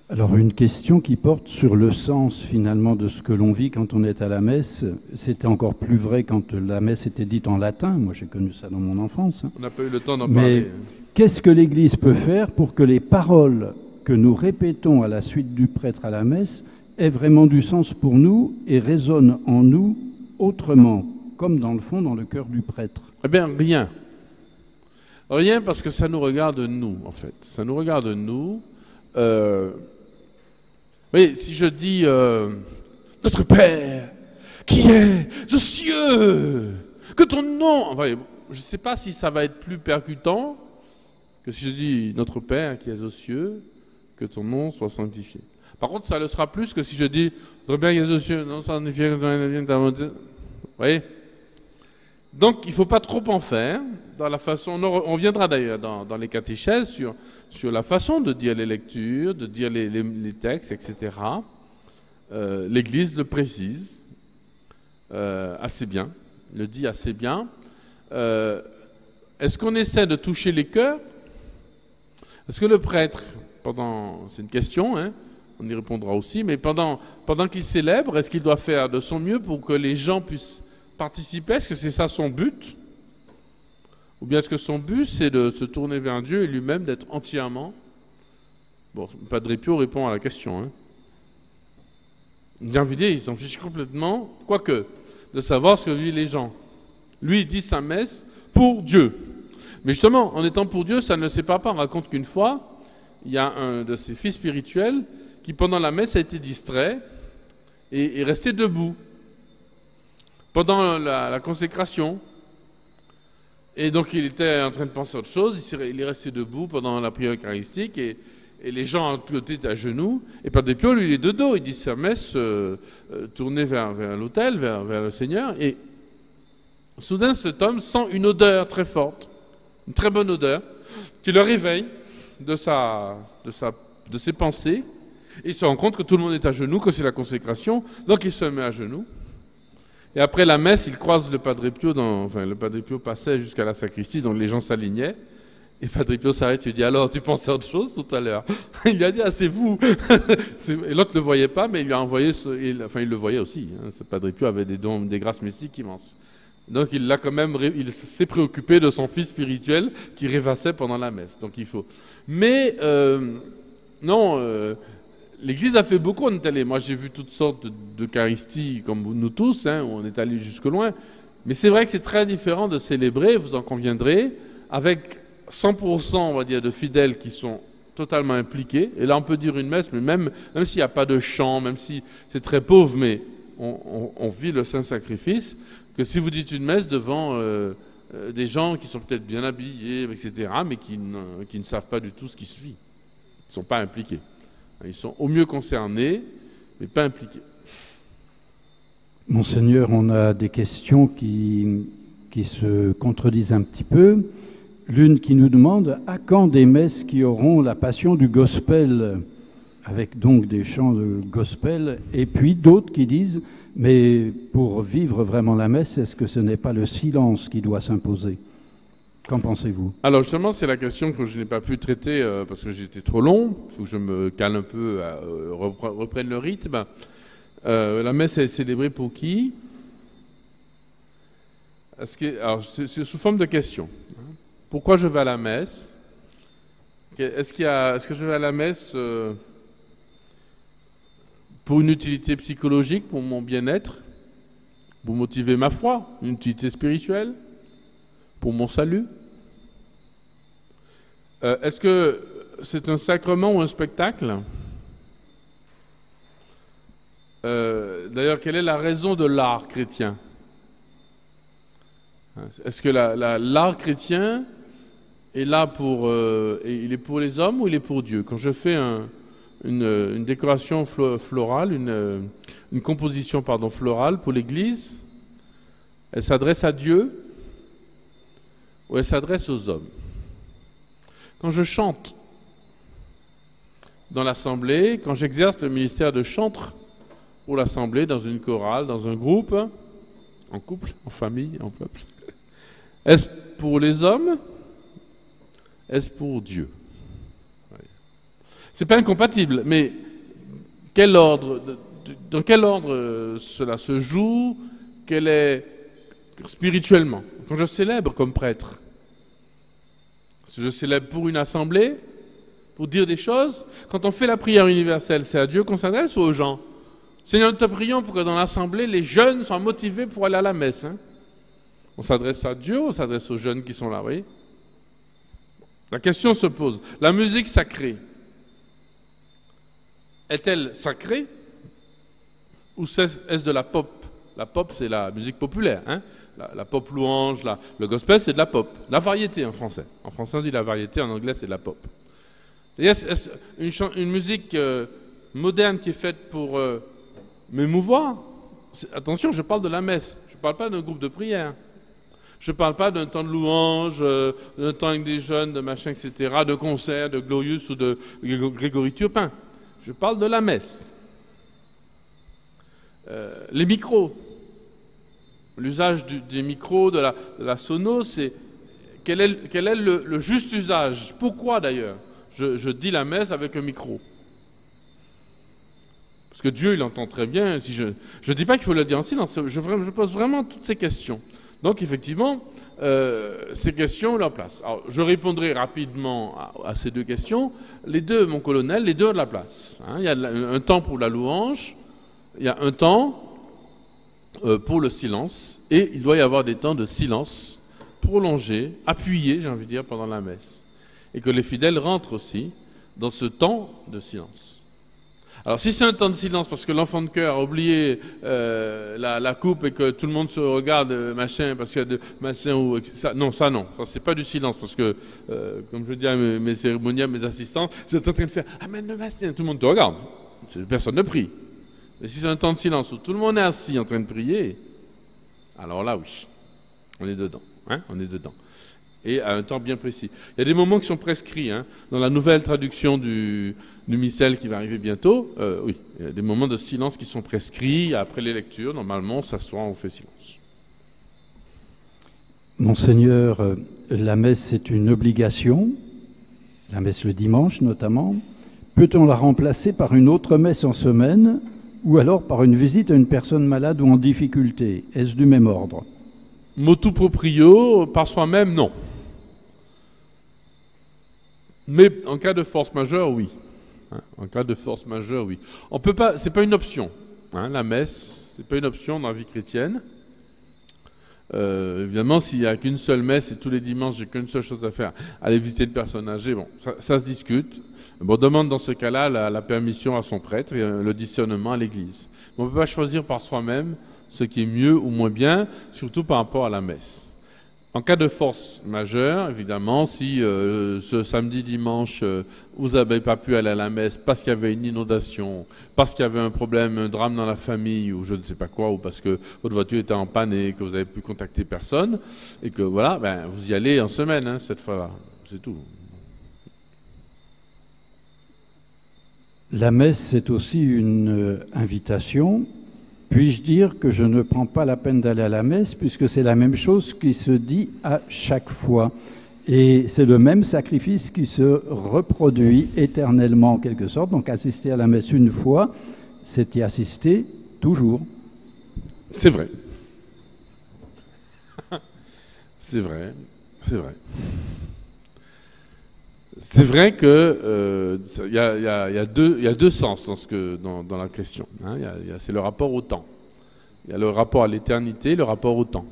Alors une question qui porte sur le sens finalement de ce que l'on vit quand on est à la messe. C'était encore plus vrai quand la messe était dite en latin. Moi j'ai connu ça dans mon enfance. On n'a pas eu le temps d'en parler. Mais qu'est-ce que l'Église peut faire pour que les paroles que nous répétons à la suite du prêtre à la messe aient vraiment du sens pour nous et résonnent en nous autrement comme dans le fond, dans le cœur du prêtre? Eh bien, rien. Rien parce que ça nous regarde nous, en fait. Ça nous regarde nous. Oui, si je dis Notre Père, qui est aux cieux, que ton nom... Enfin, je ne sais pas si ça va être plus percutant que si je dis Notre Père, qui est aux cieux, que ton nom soit sanctifié. Par contre, ça le sera plus que si je dis Notre Père qui est aux cieux, non sanctifié, que ton nom vienne ta volonté. Vous voyez? Donc, il ne faut pas trop en faire. Dans la façon, on viendra d'ailleurs dans les catéchèses sur la façon de dire les lectures, de dire les textes, etc. L'Église le précise assez bien, le dit assez bien. Est-ce qu'on essaie de toucher les cœurs? Est-ce que le prêtre, c'est une question, hein, on y répondra aussi, mais pendant qu'il célèbre, est-ce qu'il doit faire de son mieux pour que les gens puissent participer? Est-ce que c'est ça son but? Ou bien est-ce que son but, c'est de se tourner vers Dieu et lui-même d'être entièrement... Bon, Padre Pio répond à la question. Hein. J'ai envie de dire, il s'en fiche complètement, quoique, de savoir ce que vivent les gens. Lui, il dit sa messe pour Dieu. Mais justement, en étant pour Dieu, ça ne le sépare pas. On raconte qu'une fois, il y a un de ses fils spirituels qui, pendant la messe, a été distrait et est resté debout pendant la consécration. Et donc il était en train de penser à autre chose, il est resté debout pendant la prière eucharistique et les gens à côté étaient à genoux. Et Padre Pio, lui, il est de dos, il dit sa messe tournée vers l'autel, vers le Seigneur. Et soudain, cet homme sent une odeur très forte, une très bonne odeur, qui le réveille de ses pensées. Et il se rend compte que tout le monde est à genoux, que c'est la consécration, donc il se met à genoux. Et après la messe, il croise le Padre Pio, le Padre Pio passait jusqu'à la sacristie, donc les gens s'alignaient. Et Padre Pio s'arrête et lui dit « Alors, tu pensais à autre chose tout à l'heure ?» Il lui a dit « Ah, c'est vous !» Et l'autre ne le voyait pas, mais il lui a envoyé... il le voyait aussi. Hein, ce Padre Pio avait des dons, des grâces mystiques immenses. Donc il s'est préoccupé de son fils spirituel qui rêvassait pendant la messe. Donc il faut... Mais, l'Église a fait beaucoup, on est allé. Moi, j'ai vu toutes sortes d'eucharisties, comme nous tous, hein, on est allé jusque loin. Mais c'est vrai que c'est très différent de célébrer, vous en conviendrez, avec 100%, on va dire, de fidèles qui sont totalement impliqués. Et là, on peut dire une messe, mais même s'il n'y a pas de chant, même si c'est très pauvre, mais on vit le Saint-Sacrifice, que si vous dites une messe devant des gens qui sont peut-être bien habillés, etc., mais qui ne savent pas du tout ce qui se vit. Ils ne sont pas impliqués. Ils sont au mieux concernés, mais pas impliqués. Monseigneur, on a des questions qui se contredisent un petit peu. L'une qui nous demande « À quand des messes qui auront la passion du gospel ?» avec donc des chants de gospel. Et puis d'autres qui disent « Mais pour vivre vraiment la messe, est-ce que ce n'est pas le silence qui doit s'imposer ?» Qu'en pensez-vous? Alors justement, c'est la question que je n'ai pas pu traiter parce que j'étais trop long. Il faut que je me calme un peu, reprenne le rythme. La messe est célébrée pour qui? Alors, c'est sous forme de question. Pourquoi je vais à la messe? Est-ce que je vais à la messe pour une utilité psychologique, pour mon bien-être, pour motiver ma foi, une utilité spirituelle, pour mon salut? Est-ce que c'est un sacrement ou un spectacle? D'ailleurs, quelle est la raison de l'art chrétien? Est-ce que l'art chrétien est là il est pour les hommes ou il est pour Dieu? Quand je fais une décoration florale, une composition florale pour l'Église, elle s'adresse à Dieu ou elle s'adresse aux hommes? Quand je chante dans l'assemblée, quand j'exerce le ministère de chantre pour l'assemblée, dans une chorale, dans un groupe, en couple, en famille, en peuple, est-ce pour les hommes? Est-ce pour Dieu? C'est pas incompatible, mais dans quel ordre cela se joue? Quel est spirituellement? Quand je célèbre comme prêtre, je célèbre pour une assemblée, pour dire des choses. Quand on fait la prière universelle, c'est à Dieu qu'on s'adresse ou aux gens? Seigneur, nous te prions pour que dans l'assemblée, les jeunes soient motivés pour aller à la messe. Hein? On s'adresse à Dieu ou on s'adresse aux jeunes qui sont là, vous voyez? La question se pose. La musique sacrée est-elle sacrée ou est-ce de la pop? La pop, c'est la musique populaire. Hein? La pop louange, le gospel, c'est de la pop. La variété en français. En français, on dit la variété, en anglais, c'est de la pop. Est-ce une musique moderne qui est faite pour m'émouvoir? Attention, je parle de la messe. Je ne parle pas d'un groupe de prière. Je ne parle pas d'un temps de louange, d'un temps avec des jeunes, de machin, etc., de concert, de Glorious ou de Grégory Turpin. Je parle de la messe. Les micros. L'usage des micros, de la sono, c'est quel est le juste usage? Pourquoi d'ailleurs je dis la messe avec un micro? Parce que Dieu, il entend très bien. Si je ne dis pas qu'il faut le dire en silence, je pose vraiment toutes ces questions. Donc effectivement, ces questions ont leur place. Alors, je répondrai rapidement à ces deux questions. Les deux, mon colonel, les deux ont de la place. Hein. Il y a un temps pour la louange, il y a un temps pour le silence, et il doit y avoir des temps de silence prolongés, appuyés, j'ai envie de dire, pendant la messe. Et que les fidèles rentrent aussi dans ce temps de silence. Alors si c'est un temps de silence parce que l'enfant de cœur a oublié la coupe et que tout le monde se regarde, machin, parce qu'il y a de machin ou ça, non, ça c'est pas du silence parce que, comme je dis à mes cérémoniels, mes assistants, vous êtes en train de faire amène le mastin, tout le monde te regarde, personne ne prie. Mais si c'est un temps de silence où tout le monde est assis en train de prier, alors là oui, on est dedans, hein, on est dedans. Et à un temps bien précis. Il y a des moments qui sont prescrits. Hein. Dans la nouvelle traduction du missel qui va arriver bientôt, oui, il y a des moments de silence qui sont prescrits. Après les lectures, normalement, on s'assoit, on fait silence. Monseigneur, la messe, c'est une obligation, la messe le dimanche notamment. Peut-on la remplacer par une autre messe en semaine ou alors par une visite à une personne malade ou en difficulté? Est-ce du même ordre? Motu proprio, par soi-même, non. Mais en cas de force majeure, oui. Hein, en cas de force majeure, oui. On peut pas, c'est pas une option. Hein, la messe, c'est pas une option dans la vie chrétienne. Évidemment, s'il n'y a qu'une seule messe et tous les dimanches, j'ai qu'une seule chose à faire, aller visiter une personne âgée, bon, ça se discute. Bon, on demande dans ce cas-là la permission à son prêtre et le discernement à l'Église. Mais on ne peut pas choisir par soi-même ce qui est mieux ou moins bien, surtout par rapport à la messe. En cas de force majeure, évidemment, si ce samedi, dimanche, vous n'avez pas pu aller à la messe parce qu'il y avait une inondation, parce qu'il y avait un problème, un drame dans la famille, ou je ne sais pas quoi, ou parce que votre voiture était en panne et que vous n'avez pu contacter personne, et que voilà, ben, vous y allez en semaine, hein, cette fois-là. C'est tout. La messe, c'est aussi une invitation. Puis-je dire que je ne prends pas la peine d'aller à la messe puisque c'est la même chose qui se dit à chaque fois. Et c'est le même sacrifice qui se reproduit éternellement en quelque sorte. Donc assister à la messe une fois, c'est y assister toujours. C'est vrai. C'est vrai. C'est vrai. C'est vrai que y a deux sens dans la question. Hein. C'est le rapport au temps. Il y a le rapport à l'éternité, le rapport au temps.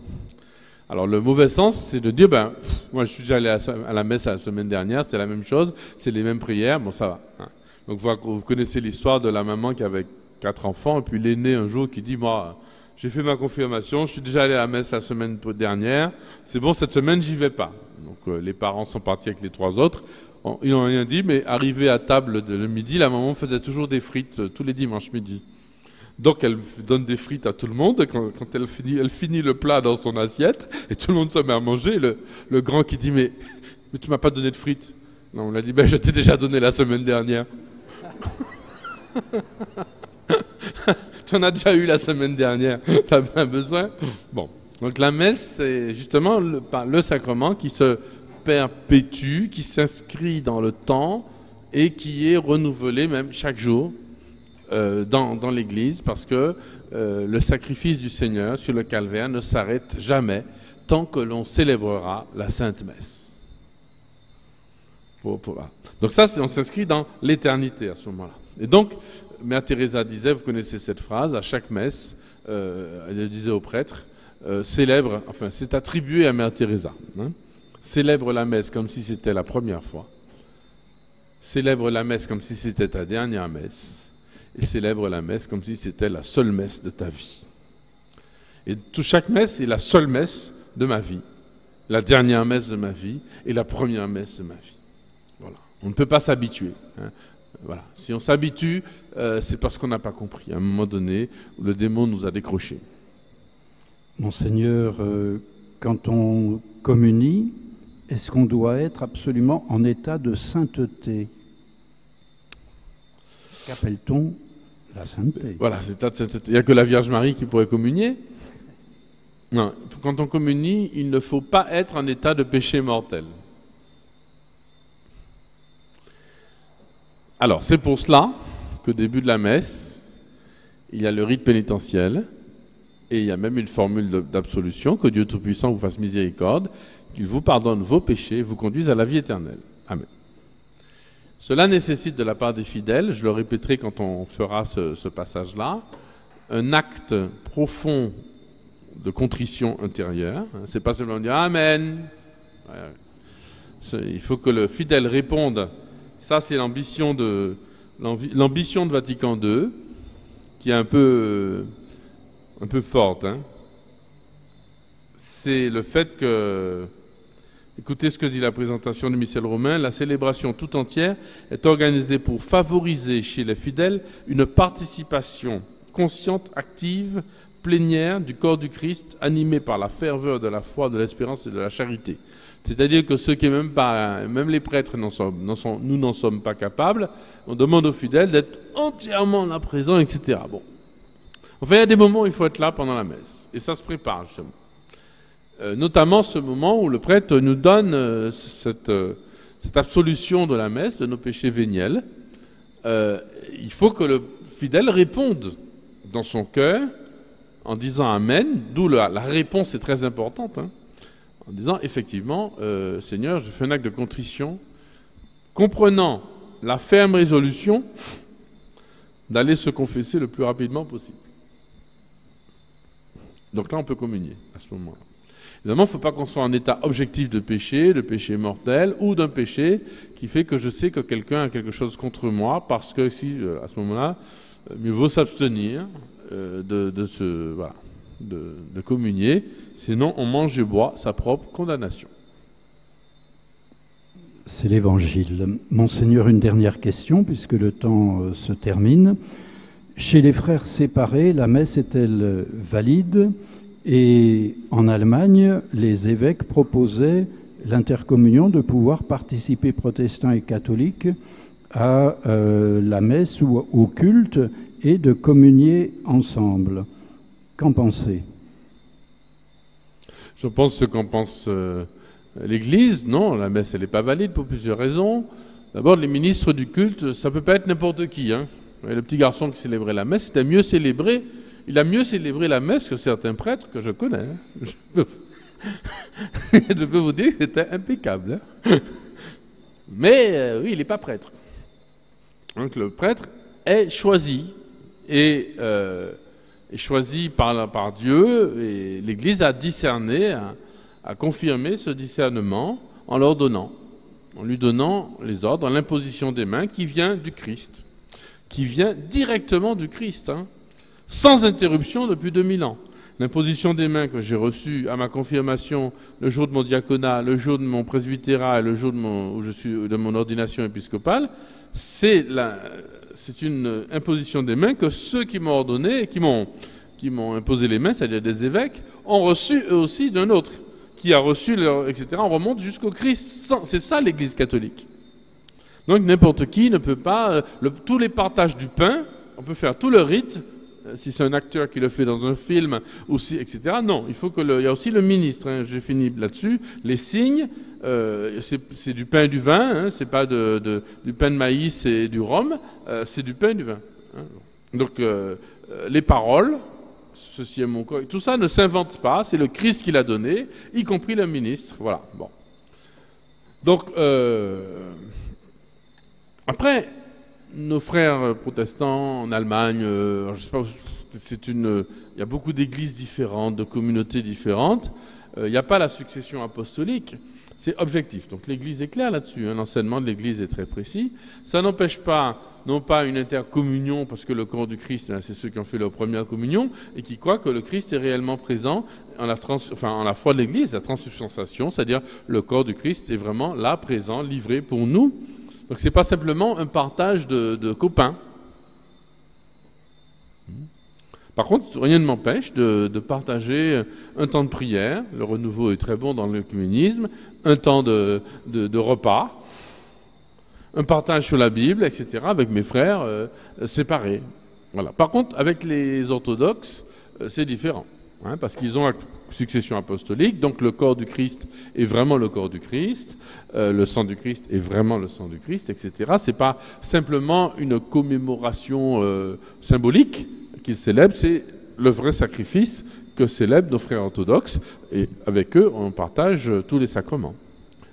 Alors le mauvais sens, c'est de dire, ben, moi je suis déjà allé à la messe la semaine dernière, c'est la même chose, c'est les mêmes prières, bon ça va. Hein. Donc vous connaissez l'histoire de la maman qui avait 4 enfants, et puis l'aîné un jour qui dit, moi j'ai fait ma confirmation, je suis déjà allé à la messe la semaine dernière, c'est bon, cette semaine j'y vais pas. Donc les parents sont partis avec les 3 autres. Ils n'ont rien dit, mais arrivé à table le midi, la maman faisait toujours des frites tous les dimanches midi. Donc elle donne des frites à tout le monde, et quand elle finit le plat dans son assiette, et tout le monde se met à manger, le grand qui dit mais tu m'as pas donné de frites. Non, on l'a dit, ben je t'ai déjà donné la semaine dernière. Tu en as déjà eu la semaine dernière, t'as bien besoin. Bon, donc la messe, c'est justement le sacrement qui se perpétue, qui s'inscrit dans le temps et qui est renouvelé même chaque jour dans l'Église parce que le sacrifice du Seigneur sur le calvaire ne s'arrête jamais tant que l'on célébrera la Sainte Messe. Donc ça, on s'inscrit dans l'éternité à ce moment-là. Et donc, Mère Teresa disait, vous connaissez cette phrase, à chaque messe, elle disait au prêtre, célèbre, enfin c'est attribué à Mère Teresa, hein, célèbre la messe comme si c'était la première fois, célèbre la messe comme si c'était ta dernière messe, et célèbre la messe comme si c'était la seule messe de ta vie. Et chaque messe est la seule messe de ma vie, la dernière messe de ma vie et la première messe de ma vie. Voilà. On ne peut pas s'habituer, hein. Voilà. Si on s'habitue, c'est parce qu'on n'a pas compris. À un moment donné, le démon nous a décrochés. Monseigneur, quand on communie, est-ce qu'on doit être absolument en état de sainteté? Qu'appelle-t-on la sainteté? Voilà, c'est état de sainteté. Il n'y a que la Vierge Marie qui pourrait communier. Non, quand on communie, il ne faut pas être en état de péché mortel. Alors, c'est pour cela qu'au début de la messe, il y a le rite pénitentiel et il y a même une formule d'absolution, que Dieu Tout-Puissant vous fasse miséricorde, qu'il vous pardonne vos péchés et vous conduise à la vie éternelle. Amen. Cela nécessite de la part des fidèles, je le répéterai quand on fera ce passage-là, un acte profond de contrition intérieure. C'est pas seulement dire Amen. Il faut que le fidèle réponde. Ça, c'est l'ambition de Vatican II, qui est un peu forte. Hein. C'est le fait que, écoutez ce que dit la présentation du missel romain, la célébration tout entière est organisée pour favoriser chez les fidèles une participation consciente, active, plénière du corps du Christ, animée par la ferveur de la foi, de l'espérance et de la charité. C'est-à-dire que ceux qui même les prêtres nous n'en sommes pas capables, on demande aux fidèles d'être entièrement là présents, etc. Bon. Enfin, il y a des moments où il faut être là pendant la messe. Et ça se prépare, justement. Notamment ce moment où le prêtre nous donne cette absolution de la messe, de nos péchés véniels. Il faut que le fidèle réponde dans son cœur en disant Amen, d'où la réponse est très importante, hein, en disant effectivement, Seigneur, je fais un acte de contrition, comprenant la ferme résolution d'aller se confesser le plus rapidement possible. Donc là, on peut communier à ce moment-là. Évidemment, il ne faut pas qu'on soit en état objectif de péché mortel, ou d'un péché qui fait que je sais que quelqu'un a quelque chose contre moi, parce que si, à ce moment-là, mieux vaut s'abstenir de communier, sinon on mange et boit sa propre condamnation. C'est l'Évangile. Monseigneur, une dernière question, puisque le temps se termine. Chez les frères séparés, la messe est-elle valide? Et en Allemagne, les évêques proposaient l'intercommunion, de pouvoir participer, protestants et catholiques, à la messe ou au culte et de communier ensemble. Qu'en pensez? Je pense ce qu'en pense l'Église. Non, la messe, elle n'est pas valide pour plusieurs raisons. D'abord, les ministres du culte, ça ne peut pas être n'importe qui. Hein. Le petit garçon qui célébrait la messe, il a mieux célébré la messe que certains prêtres que je connais. Hein. Je peux vous dire que c'était impeccable. Hein. Mais oui, il n'est pas prêtre. Donc le prêtre est choisi et choisi par Dieu, et l'Église a discerné, a confirmé ce discernement en lui donnant les ordres, l'imposition des mains qui vient du Christ, qui vient directement du Christ, hein, sans interruption depuis 2000 ans. L'imposition des mains que j'ai reçue à ma confirmation le jour de mon diaconat, le jour de mon presbytérat et le jour de mon ordination épiscopale, c'est une imposition des mains que ceux qui m'ont ordonné, qui m'ont imposé les mains, c'est-à-dire des évêques, ont reçu eux aussi d'un autre, qui a reçu leur, etc. On remonte jusqu'au Christ. C'est ça l'Église catholique. Donc n'importe qui ne peut pas... tous les partages du pain, on peut faire tout le rite, si c'est un acteur qui le fait dans un film, aussi, etc. Non, il faut il y a aussi le ministre, hein, j'ai fini là-dessus, les signes, c'est du pain et du vin, hein, c'est pas du pain de maïs et du rhum, c'est du pain et du vin. Hein. Donc les paroles, ceci est mon corps, tout ça ne s'invente pas, c'est le Christ qui l'a donné, y compris le ministre. Voilà. Bon. Donc après, nos frères protestants en Allemagne, je sais pas, il y a beaucoup d'églises différentes, de communautés différentes. Il n'y a pas la succession apostolique. C'est objectif. Donc l'Église est claire là-dessus. L'enseignement de l'Église est très précis. Ça n'empêche pas, non pas une intercommunion, parce que le corps du Christ, c'est ceux qui ont fait leur première communion, et qui croient que le Christ est réellement présent en la foi de l'Église, la transsubstantiation, c'est-à-dire le corps du Christ est vraiment là, présent, livré pour nous. Donc ce n'est pas simplement un partage de copains. Par contre, rien ne m'empêche de partager un temps de prière. Le renouveau est très bon dans l'œcuménisme. Un temps de repas. Un partage sur la Bible, etc. avec mes frères séparés. Voilà. Par contre, avec les orthodoxes, c'est différent. Parce qu'ils ont la succession apostolique. Donc le corps du Christ est vraiment le corps du Christ. Le sang du Christ est vraiment le sang du Christ, etc. Ce n'est pas simplement une commémoration symbolique qu'ils célèbrent, c'est le vrai sacrifice que célèbrent nos frères orthodoxes, et avec eux, on partage tous les sacrements.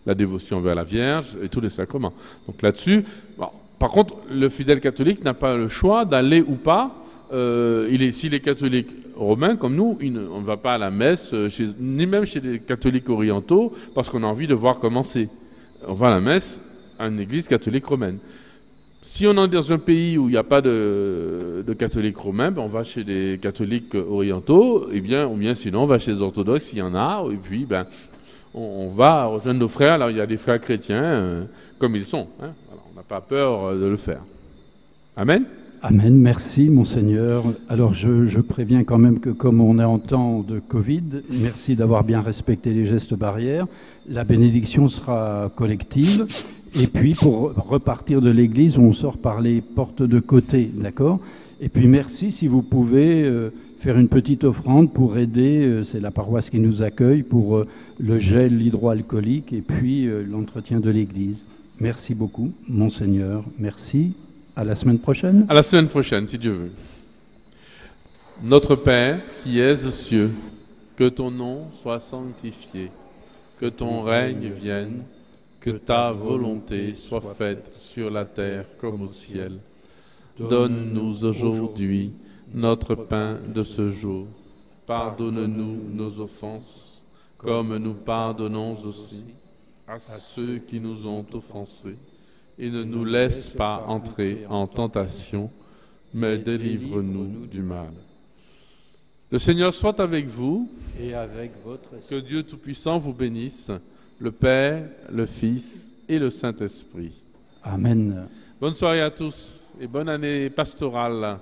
La dévotion envers la Vierge et tous les sacrements. Donc là-dessus, bon, par contre, le fidèle catholique n'a pas le choix d'aller ou pas. S'il est catholique romain, comme nous, on ne va pas à la messe, ni même chez des catholiques orientaux, parce qu'on a envie de voir comment c'est. On va à la messe à une église catholique romaine. Si on est dans un pays où il n'y a pas de catholiques romains, on va chez des catholiques orientaux, ou bien sinon on va chez les orthodoxes s'il y en a, et puis on va rejoindre nos frères. Alors il y a des frères chrétiens comme ils sont. Voilà, on n'a pas peur de le faire. Amen. Amen, merci Monseigneur. Alors je préviens quand même que comme on est en temps de Covid, merci d'avoir bien respecté les gestes barrières, la bénédiction sera collective. Et puis, pour repartir de l'église, on sort par les portes de côté, d'accord? Et puis, merci si vous pouvez faire une petite offrande pour aider, c'est la paroisse qui nous accueille, pour le gel hydroalcoolique et puis l'entretien de l'église. Merci beaucoup, Monseigneur. Merci. À la semaine prochaine. À la semaine prochaine, si Dieu veut. Notre Père, qui es aux cieux, que ton nom soit sanctifié, que ton règne vienne, que ta volonté soit faite sur la terre comme au ciel. Donne-nous aujourd'hui notre pain de ce jour. Pardonne-nous nos offenses, comme nous pardonnons aussi à ceux qui nous ont offensés. Et ne nous laisse pas entrer en tentation, mais délivre-nous du mal. Le Seigneur soit avec vous, et avec votre que Dieu Tout-Puissant vous bénisse, le Père, le Fils et le Saint-Esprit. Amen. Bonne soirée à tous et bonne année pastorale.